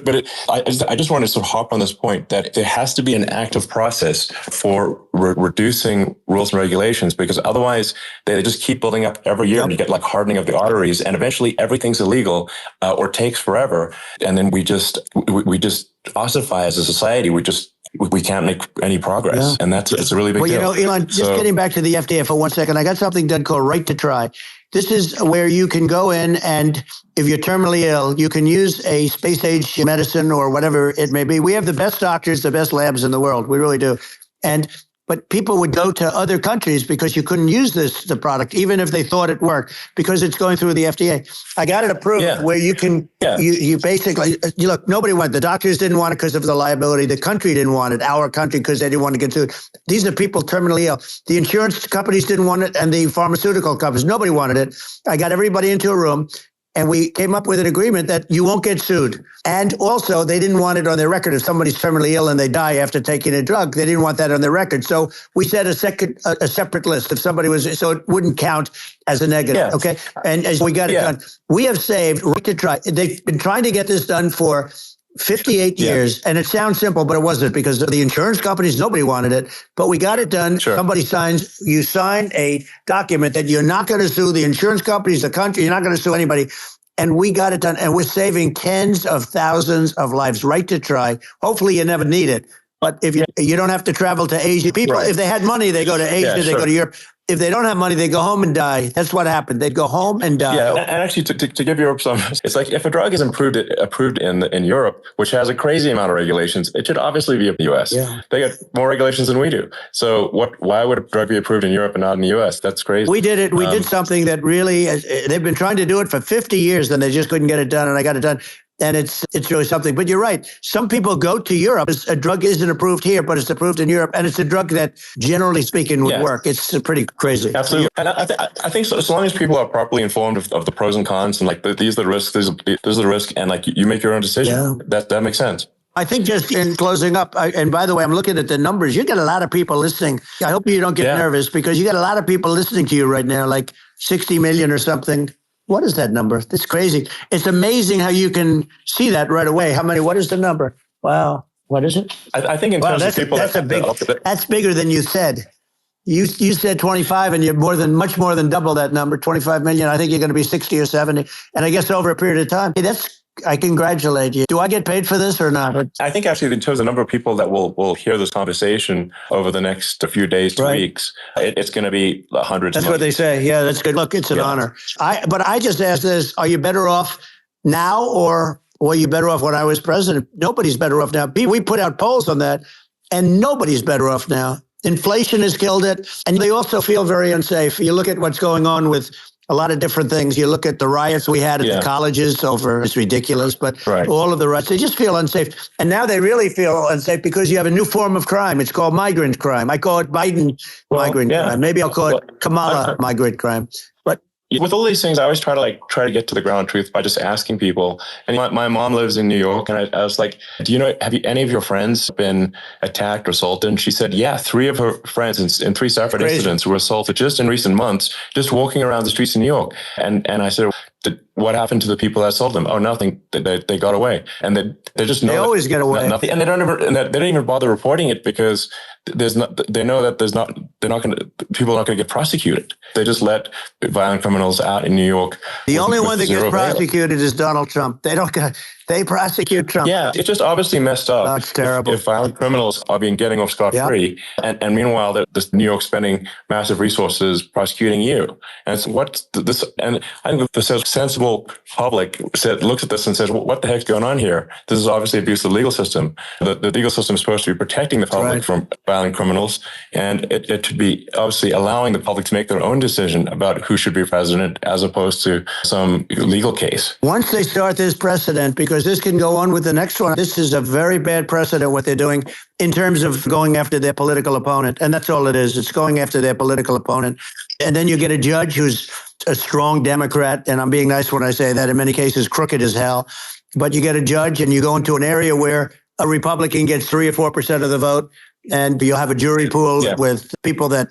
[SPEAKER 1] But I just want to sort of hop on this point that there has to be an active process for reducing rules and regulations, because otherwise they just keep building up every year, and you get like hardening of the arteries, and eventually everything's illegal or takes forever, and then we just ossify as a society. We can't make any progress, and it's a really big deal.
[SPEAKER 2] Well, Elon, just getting back to the FDA for 1 second, I got something done called Right to Try. This is where you can go in, and if you're terminally ill, you can use a space-age medicine or whatever it may be. We have the best doctors, the best labs in the world. We really do. But people would go to other countries because you couldn't use the product, even if they thought it worked, because it's going through the FDA. I got it approved where you can, you basically, look, nobody wanted, the doctors didn't want it because of the liability. The country didn't want it, our country, because they didn't want to get sued. These are people terminally ill. The insurance companies didn't want it, and the pharmaceutical companies, nobody wanted it. I got everybody into a room, and we came up with an agreement that you won't get sued. And also, they didn't want it on their record. If somebody's terminally ill and they die after taking a drug, they didn't want that on their record. So we set a separate list. If somebody was, so it wouldn't count as a negative. Okay. And as we got it done, we have saved Right to Try. They've been trying to get this done for 58 years. And it sounds simple, but it wasn't, because the insurance companies, nobody wanted it. But we got it done. Somebody you sign a document that you're not going to sue the insurance companies, the country, you're not going to sue anybody. And we got it done. And we're saving tens of thousands of lives. Right to Try. Hopefully you never need it. But if you don't have to travel to Asia. People, if they had money, they go to Asia, they go to Europe. If they don't have money, they go home and die. That's what happened. They'd go home and die.
[SPEAKER 1] Yeah, and actually, to give Europe some, it's like if a drug is approved in Europe, which has a crazy amount of regulations, it should obviously be in the U.S. Yeah. They got more regulations than we do. So why would a drug be approved in Europe and not in the U.S.? That's crazy.
[SPEAKER 2] We did it. We did something that really, they've been trying to do it for 50 years, and they just couldn't get it done, and I got it done. And it's really something. But you're right. Some people go to Europe. A drug isn't approved here, but it's approved in Europe. And it's a drug that, generally speaking, would work. It's pretty crazy.
[SPEAKER 1] Absolutely. And I think so long as people are properly informed of the pros and cons, and like these are the risks, these are the risks, and like you make your own decision, that makes sense.
[SPEAKER 2] I think just in closing up, and by the way, I'm looking at the numbers. You get a lot of people listening. I hope you don't get nervous, because you got a lot of people listening to you right now, like 60 million or something. What is that number? That's crazy. It's amazing how you can see that right away. What is the number? Wow. What is it?
[SPEAKER 1] I think in terms of people,
[SPEAKER 2] that's bigger than you said. You said 25, and you're much more than double that number, 25 million. I think you're going to be 60 or 70. And I guess over a period of time, I congratulate you. Do I get paid for this or not?
[SPEAKER 1] I think actually in terms of the number of people that will hear this conversation over the next few days to weeks, it's going to be hundreds.
[SPEAKER 2] That's what they say. Yeah, that's good. Look, it's an honor. But I just ask this, are you better off now or Well, you're better off when I was president. Nobody's better off now. We put out polls on that, and nobody's better off now. Inflation has killed it, and they also feel very unsafe. You look at what's going on with a lot of different things. You look at the riots we had at the colleges over, it's ridiculous, but all of the riots, they just feel unsafe. And now they really feel unsafe because you have a new form of crime. It's called migrant crime. I call it Biden migrant crime. Maybe I'll call it Kamala migrant crime. But
[SPEAKER 1] with all these things, I always try to get to the ground truth by just asking people. And my mom lives in New York, and I was like, have any of your friends been attacked or assaulted? And she said, yeah, 3 of her friends in 3 separate incidents were assaulted just in recent months, just walking around the streets in New York. And I said, what happened to the people that assaulted them? Oh, nothing. They got away, and they just know
[SPEAKER 2] they always get away.
[SPEAKER 1] Nothing, and they don't even bother reporting it because they know that people are not going to get prosecuted. They just let violent criminals out in New York.
[SPEAKER 2] The only one that gets prosecuted is Donald Trump. They prosecute Trump.
[SPEAKER 1] Yeah, it's just obviously messed up.
[SPEAKER 2] That's terrible.
[SPEAKER 1] If violent criminals are getting off scot-free, and meanwhile, the New York spending massive resources prosecuting you. And so and I think the sensible public looks at this and says, well, what the heck's going on here? This is obviously abuse of the legal system. The legal system is supposed to be protecting the public from violent criminals, and it should be obviously allowing the public to make their own decision about who should be president as opposed to some legal case.
[SPEAKER 2] Once they start this precedent, because this can go on with the next one, this is a very bad precedent what they're doing in terms of going after their political opponent. And that's all it is. It's going after their political opponent. And then you get a judge who's a strong Democrat, and I'm being nice when I say that, in many cases crooked as hell. But you get a judge and you go into an area where a Republican gets 3 or 4% of the vote, and you have a jury pool with people that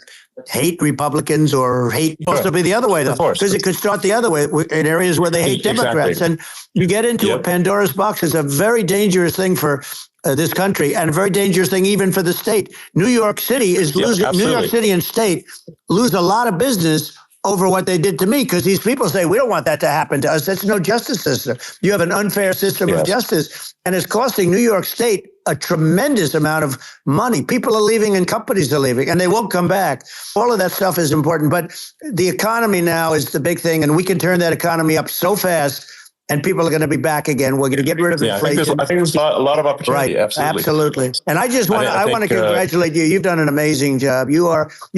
[SPEAKER 2] hate Republicans or hate supposed to be the other way, though, because it could start the other way in areas where they hate Democrats. And you get into a Pandora's box. It's a very dangerous thing for this country, and a very dangerous thing even for the state. New York City is losing. New York City and state lose a lot of business over what they did to me, because these people say, we don't want that to happen to us. That's no justice system. You have an unfair system of justice, and it's costing New York State a tremendous amount of money. People are leaving and companies are leaving, and they won't come back. All of that stuff is important, but the economy now is the big thing, and we can turn that economy up so fast, and people are going to be you getting rid of inflation.
[SPEAKER 1] I think there's a lot of opportunity.
[SPEAKER 2] Right, absolutely. And I just want I want to congratulate you. You've done an amazing job. You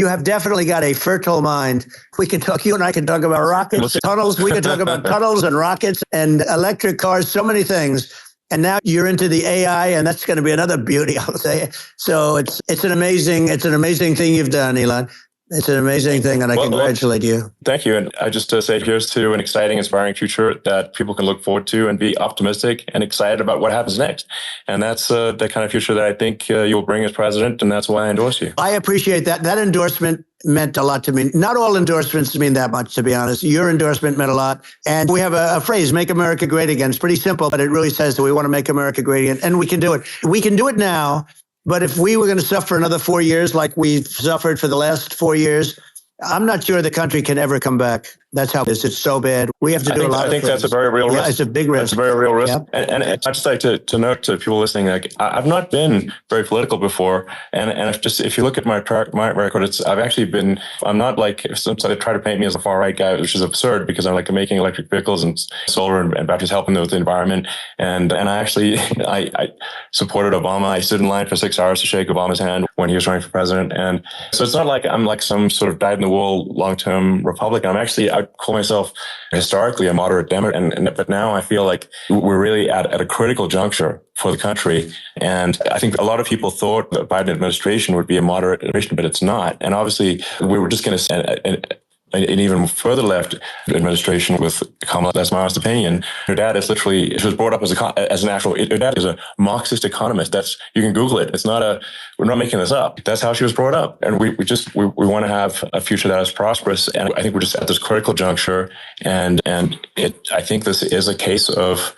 [SPEAKER 2] have definitely got a fertile mind. We can talk. You and I can talk about rockets, tunnels. We can talk about tunnels and rockets and electric cars. So many things. And now you're into the AI, and that's going to be another beauty, I'll say. So it's an amazing thing you've done, Elon. It's an amazing thing, and I congratulate you.
[SPEAKER 1] Thank you. And I just say here's to an exciting, inspiring future that people can look forward to and be optimistic and excited about what happens next. And that's the kind of future that I think you'll bring as president, and that's why I endorse you.
[SPEAKER 2] I appreciate that. That endorsement meant a lot to me. Not all endorsements mean that much, to be honest. Your endorsement meant a lot. And we have a phrase, make America great again. It's pretty simple, but it really says that we want to make America great again. And we can do it. We can do it now. But if we were going to suffer another 4 years like we've suffered for the last 4 years, I'm not sure the country can ever come back. That's how it is. It's so bad. We have to do a lot of things.
[SPEAKER 1] I think that's a very real risk.
[SPEAKER 2] Yeah, it's a big risk.
[SPEAKER 1] It's a very real risk. Yep. And I'd just like to note to people listening, like, I've not been very political before. And if you look at my record, I'm not like, some sort of try to paint me as a far right guy, which is absurd because I'm like making electric vehicles and solar and batteries helping with the environment. And I supported Obama. I stood in line for 6 hours to shake Obama's hand when he was running for president. And so it's not like I'm like some sort of dyed-in-the-wool long-term Republican. I call myself historically a moderate Democrat, but now I feel like we're really at a critical juncture for the country. And I think a lot of people thought the Biden administration would be a moderate administration, but it's not. And obviously, we were just going to send an even further left administration with Kamala. That's my honest opinion. Her dad is she was brought up her dad is a Marxist economist. You can Google it. We're not making this up. That's how she was brought up. And we want to have a future that is prosperous. And I think we're just at this critical juncture. And I think this is a case of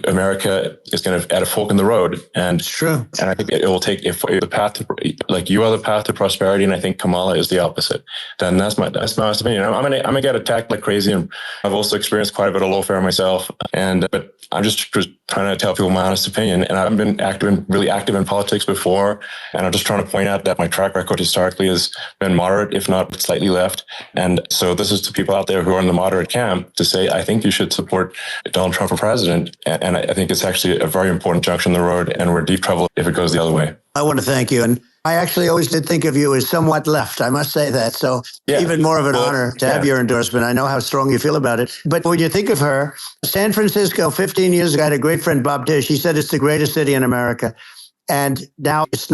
[SPEAKER 1] America is going to at a fork in the road, and
[SPEAKER 2] it's true.
[SPEAKER 1] And I think it will take the path to, like, you are the path to prosperity, and I think Kamala is the opposite. Then that's my honest opinion. I'm gonna get attacked like crazy, and I've also experienced quite a bit of lawfare myself. But I'm just trying to tell people my honest opinion, and I've been really active in politics before, and I'm just trying to point out that my track record historically has been moderate, if not slightly left. And so this is to people out there who are in the moderate camp to say, I think you should support Donald Trump for president. And I think it's actually a very important junction in the road, and we're in deep trouble if it goes the other way.
[SPEAKER 2] I want to thank you. And I actually always did think of you as somewhat left. I must say that. So even more of an honor to have your endorsement. I know how strong you feel about it. But when you think of her, San Francisco, 15 years ago, I had a great friend, Bob Tish. He said it's the greatest city in America. And now it's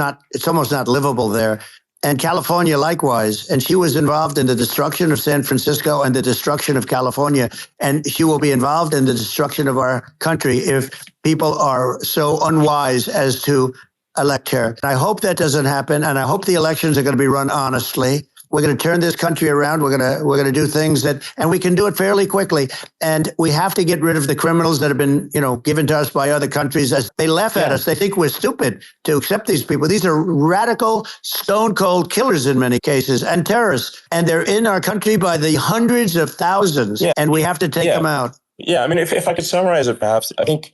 [SPEAKER 2] almost not livable there. And California likewise. And she was involved in the destruction of San Francisco and the destruction of California. And she will be involved in the destruction of our country if people are so unwise as to elect her. And I hope that doesn't happen. And I hope the elections are going to be run honestly. We're going to turn this country around. We're going to do things and we can do it fairly quickly. And we have to get rid of the criminals that have been, given to us by other countries. As they laugh at us, they think we're stupid to accept these people. These are radical, stone cold killers in many cases and terrorists. And they're in our country by the hundreds of thousands. And we have to take them out.
[SPEAKER 1] Yeah, I mean, if I could summarize it, perhaps, I think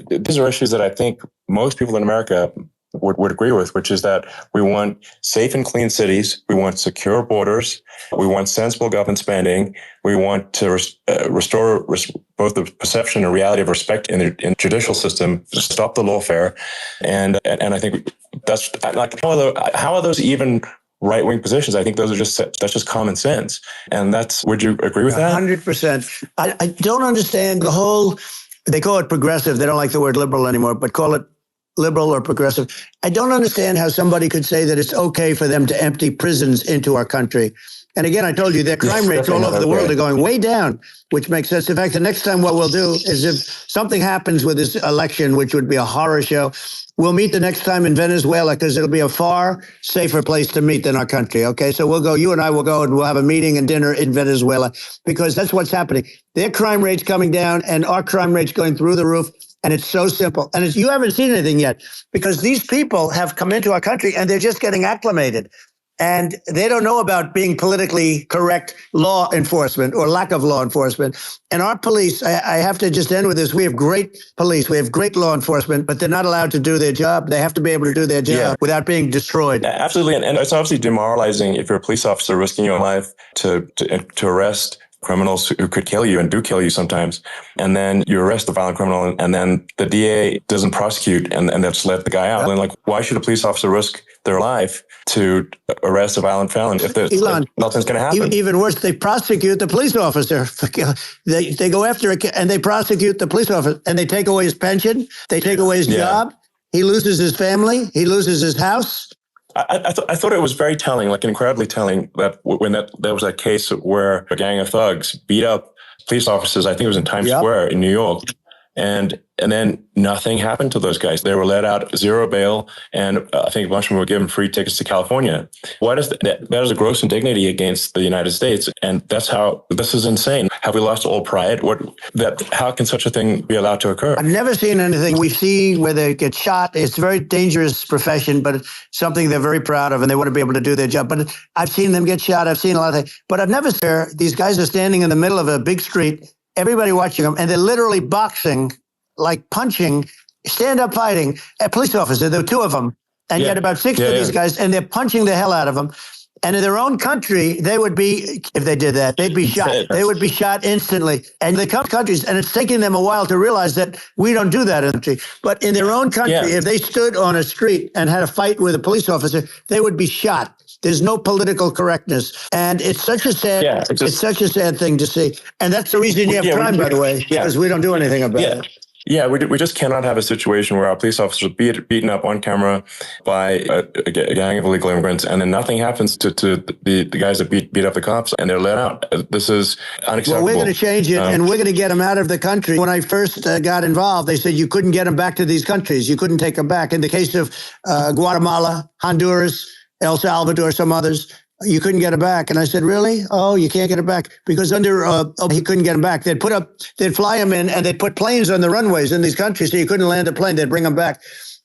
[SPEAKER 1] these are issues that I think most people in America would agree with, which is that we want safe and clean cities. We want secure borders. We want sensible government spending. We want to restore both the perception and reality of respect in the judicial system, to stop the lawfare. And I think that's like, how are those even right-wing positions? I think that's just common sense. And would you agree with that?
[SPEAKER 2] 100%. I don't understand they call it progressive. They don't like the word liberal anymore, but call it liberal or progressive. I don't understand how somebody could say that it's okay for them to empty prisons into our country. And again, I told you their crime rates all over the world are going way down, which makes sense. In fact, the next time what we'll do is if something happens with this election, which would be a horror show, we'll meet the next time in Venezuela because it'll be a far safer place to meet than our country. Okay, so you and I will go and we'll have a meeting and dinner in Venezuela because that's what's happening. Their crime rate's coming down and our crime rate's going through the roof. And it's so simple. And you haven't seen anything yet because these people have come into our country and they're just getting acclimated. And they don't know about being politically correct law enforcement or lack of law enforcement. And our police, I have to just end with this. We have great police. We have great law enforcement, but they're not allowed to do their job. They have to be able to do their job without being destroyed.
[SPEAKER 1] Absolutely. And it's obviously demoralizing if you're a police officer risking your life to arrest criminals who could kill you and do kill you sometimes. And then you arrest the violent criminal and then the DA doesn't prosecute and they just let the guy out. And why should a police officer risk their life to arrest a violent felon if nothing's going to happen?
[SPEAKER 2] Even worse, they prosecute the police officer. They go after it and they prosecute the police officer and they take away his pension. They take away his job. He loses his family. He loses his house.
[SPEAKER 1] I thought it was very telling, like incredibly telling, that when there was that case where a gang of thugs beat up police officers, I think it was in Times Square in New York, and then nothing happened to those guys. They were let out, zero bail, and I think a bunch of them were given free tickets to California. Why does that is a gross indignity against the United States, and this is insane. Have we lost all pride? How can such a thing be allowed to occur?
[SPEAKER 2] I've never seen anything. We see where they get shot. It's a very dangerous profession, but it's something they're very proud of, and they want to be able to do their job. But I've seen them get shot. I've seen a lot of things, but I've never seen these guys are standing in the middle of a big street, everybody watching them, and they're literally boxing, like punching, stand-up fighting a police officer. There were two of them, and you had about six of these guys, and they're punching the hell out of them. And in their own country, they would be, if they did that, they'd be shot. They would be shot instantly. And they come to countries, and it's taking them a while to realize that we don't do that in the country. But in their own country, if they stood on a street and had a fight with a police officer, they would be shot. There's no political correctness. And it's such a sad, it's such a sad thing to see. And that's the reason you have crime, by the way, because we don't do anything about it.
[SPEAKER 1] Yeah, we just cannot have a situation where our police officers are beaten up on camera by a gang of illegal immigrants, and then nothing happens to the guys that beat up the cops, and they're let out. This is unacceptable.
[SPEAKER 2] Well, we're going to change it, and we're going to get them out of the country. When I first got involved, they said you couldn't get them back to these countries. You couldn't take them back. In the case of Guatemala, Honduras, El Salvador, some others, you couldn't get it back. And I said, really? Oh, you can't get it back? Because he couldn't get him back. They'd fly him in and they'd put planes on the runways in these countries so you couldn't land a plane. They'd bring him back.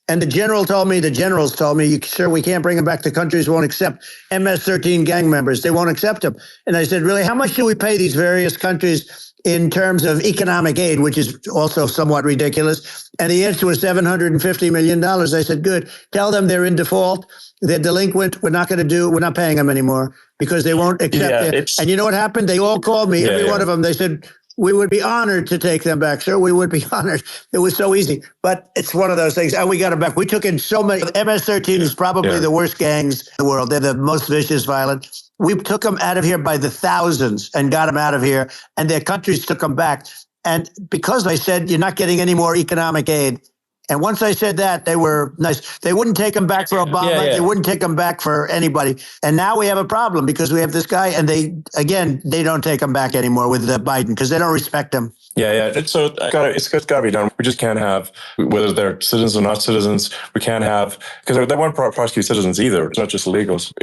[SPEAKER 2] And the generals told me, sir, we can't bring him back. The countries won't accept MS-13 gang members. They won't accept them. And I said, really, how much do we pay these various countries in terms of economic aid, which is also somewhat ridiculous? And the answer was $750 million. I said, good. Tell them they're in default. They're delinquent. We're not paying them anymore because they won't accept it. And you know what happened? They all called me, every one of them. They said, We would be honored to take them back, sir. We would be honored. It was so easy. But it's one of those things. And we got them back. We took in so many. MS-13 is probably the worst gangs in the world. They're the most vicious, violent. We took them out of here by the thousands and got them out of here. And their countries took them back. And because I said, you're not getting any more economic aid. And once I said that, they were nice. They wouldn't take them back for Obama. They wouldn't take them back for anybody. And now we have a problem because we have this guy, and they don't take him back anymore with Biden because they don't respect him.
[SPEAKER 1] So it's got to be done. We just can't have, whether they're citizens or not citizens, we can't have, because they won't prosecute citizens either. It's not just illegals.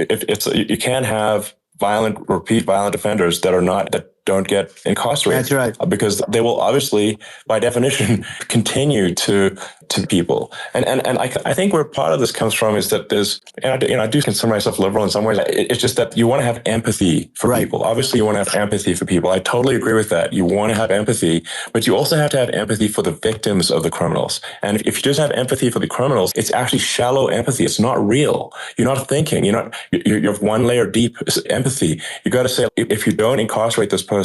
[SPEAKER 1] You can't have repeat violent offenders that don't get incarcerated.
[SPEAKER 2] That's right.
[SPEAKER 1] Because they will obviously, by definition, continue to people. And I think where part of this comes from is that I do consider myself liberal in some ways. It's just that you want to have empathy for people. Obviously, you want to have empathy for people. I totally agree with that. You want to have empathy, but you also have to have empathy for the victims of the criminals. And if you just have empathy for the criminals, it's actually shallow empathy. It's not real. You're not thinking. You're one layer deep empathy. You got to say, if you don't incarcerate this person,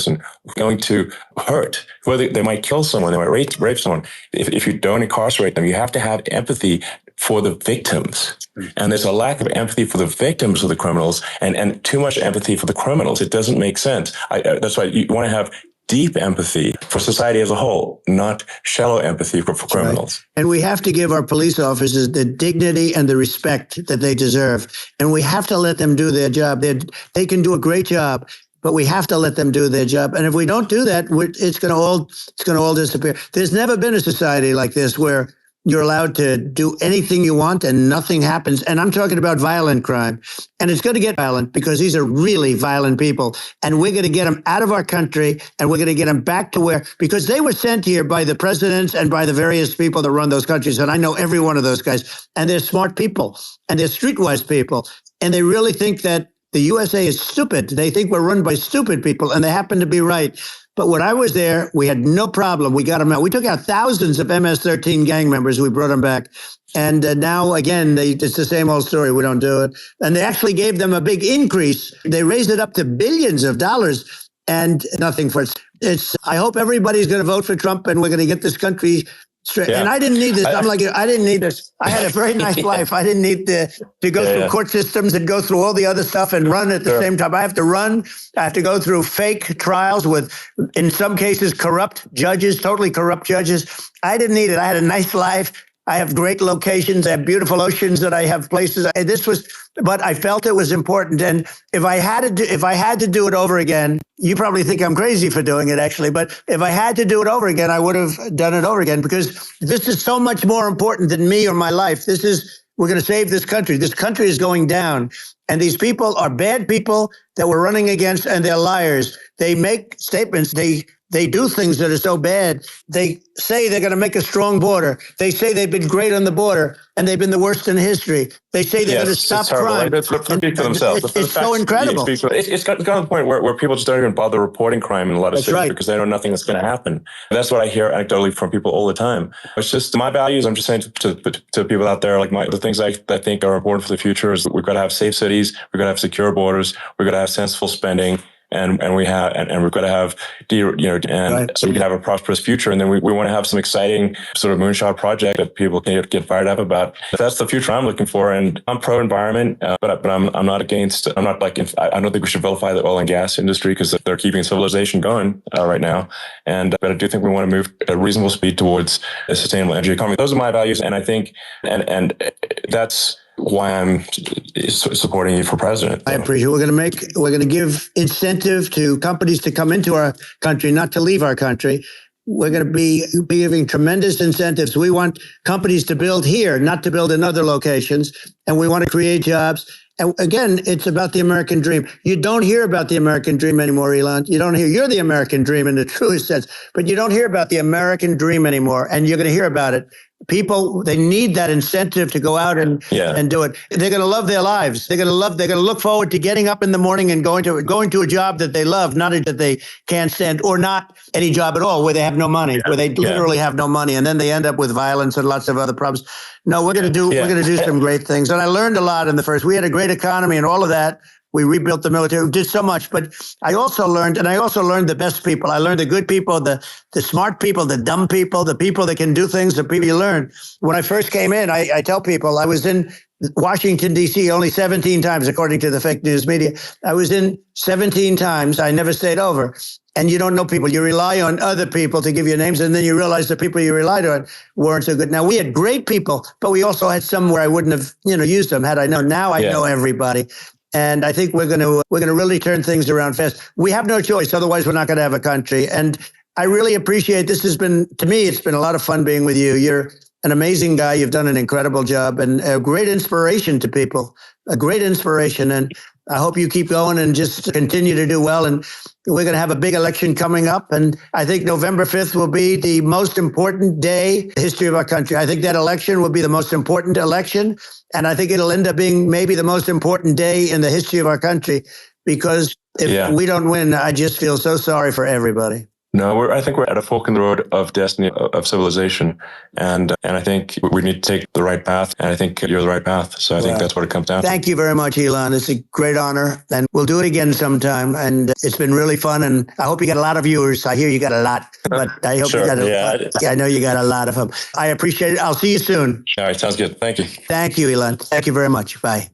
[SPEAKER 1] going to hurt, whether they might kill someone, they might rape someone. If you don't incarcerate them, you have to have empathy for the victims. And there's a lack of empathy for the victims of the criminals and too much empathy for the criminals. It doesn't make sense. That's why you want to have deep empathy for society as a whole, not shallow empathy for criminals.
[SPEAKER 2] Right. And we have to give our police officers the dignity and the respect that they deserve. And we have to let them do their job. They can do a great job, but we have to let them do their job. And if we don't do that, it's going to all disappear. There's never been a society like this where you're allowed to do anything you want and nothing happens. And I'm talking about violent crime. And it's going to get violent because these are really violent people. And we're going to get them out of our country, and we're going to get them back to because they were sent here by the presidents and by the various people that run those countries. And I know every one of those guys. And they're smart people, and they're streetwise people. And they really think that the USA is stupid. They think we're run by stupid people, and they happen to be right. But when I was there, we had no problem. We got them out. We took out thousands of MS-13 gang members. We brought them back. And now, again, it's the same old story. We don't do it. And they actually gave them a big increase. They raised it up to billions of dollars and nothing for it. I hope everybody's going to vote for Trump, and we're going to get this country straight. Yeah. And I didn't need this. I didn't need this. I had a very nice life. I didn't need to go through court systems and go through all the other stuff and run at the same time. I have to run. I have to go through fake trials with, in some cases, corrupt judges, totally corrupt judges. I didn't need it. I had a nice life. I have great locations. I have beautiful oceans that I have places. But I felt it was important. And if I had to do it over again, you probably think I'm crazy for doing it, actually. But if I had to do it over again, I would have done it over again, because this is so much more important than me or my life. We're going to save this country. This country is going down. And these people are bad people that we're running against, and they're liars. They make statements. They do things that are so bad. They say they're going to make a strong border. They say they've been great on the border, and they've been the worst in history. They say they're going to stop crime.
[SPEAKER 1] They speak for themselves.
[SPEAKER 2] It's so incredible.
[SPEAKER 1] It's got to the point where people just don't even bother reporting crime in a lot of cities because they know nothing that's going to happen. And that's what I hear anecdotally from people all the time. It's just my values. I'm just saying to people out there, like the things I think are important for the future is we've got to have safe cities. We've got to have secure borders. We've got to have sensible spending. And we've got to have, so we can have a prosperous future. And then we want to have some exciting sort of moonshot project that people can get fired up about. That's the future I'm looking for. And I'm pro-environment, but I'm not against, I don't think we should vilify the oil and gas industry because they're keeping civilization going right now. But I do think we want to move at a reasonable speed towards a sustainable energy economy. Those are my values. And I think, and that's why I'm supporting you for president.
[SPEAKER 2] I appreciate it. We're going to give incentive to companies to come into our country, not to leave our country. We're going to be giving tremendous incentives. We want companies to build here, not to build in other locations. And we want to create jobs. And again, it's about the American dream. You don't hear about the American dream anymore, Elon. You're the American dream in the truest sense, but you don't hear about the American dream anymore. And you're going to hear about it. People, they need that incentive to go out and do it. They're going to love their lives. They're going to look forward to getting up in the morning and going to a job that they love, not that they can't stand, or not any job at all where they have no money, where they literally have no money. And then they end up with violence and lots of other problems. No, we're going to do some great things. And I learned a lot in the first. We had a great economy and all of that. We rebuilt the military. We did so much. But I also learned the best people. I learned the good people, the smart people, the dumb people, the people that can do things, the people you learn. When I first came in, I tell people I was in Washington, D.C. only 17 times, according to the fake news media. I was in 17 times. I never stayed over. And you don't know people. You rely on other people to give you names, and then you realize the people you relied on weren't so good. Now, we had great people, but we also had some where I wouldn't have, used them had I known. Now I know everybody. And I think we're going to really turn things around fast. We have no choice. Otherwise, we're not going to have a country. And I really appreciate this. To me, it's been a lot of fun being with you. You're an amazing guy. You've done an incredible job and a great inspiration to people, a great inspiration. And I hope you keep going and just continue to do well. And we're going to have a big election coming up. And I think November 5th will be the most important day in the history of our country. I think that election will be the most important election. And I think it'll end up being maybe the most important day in the history of our country, because if we don't win, I just feel so sorry for everybody.
[SPEAKER 1] No, I think we're at a fork in the road of destiny, of civilization. And I think we need to take the right path. And I think you're the right path. So I think that's what it comes down to.
[SPEAKER 2] Thank you very much, Elon. It's a great honor. And we'll do it again sometime. And it's been really fun. And I hope you got a lot of viewers. I hear you got a lot, but I hope you got I know you got a lot of them. I appreciate it. I'll see you soon.
[SPEAKER 1] All right. Sounds good. Thank you.
[SPEAKER 2] Thank you, Elon. Thank you very much. Bye.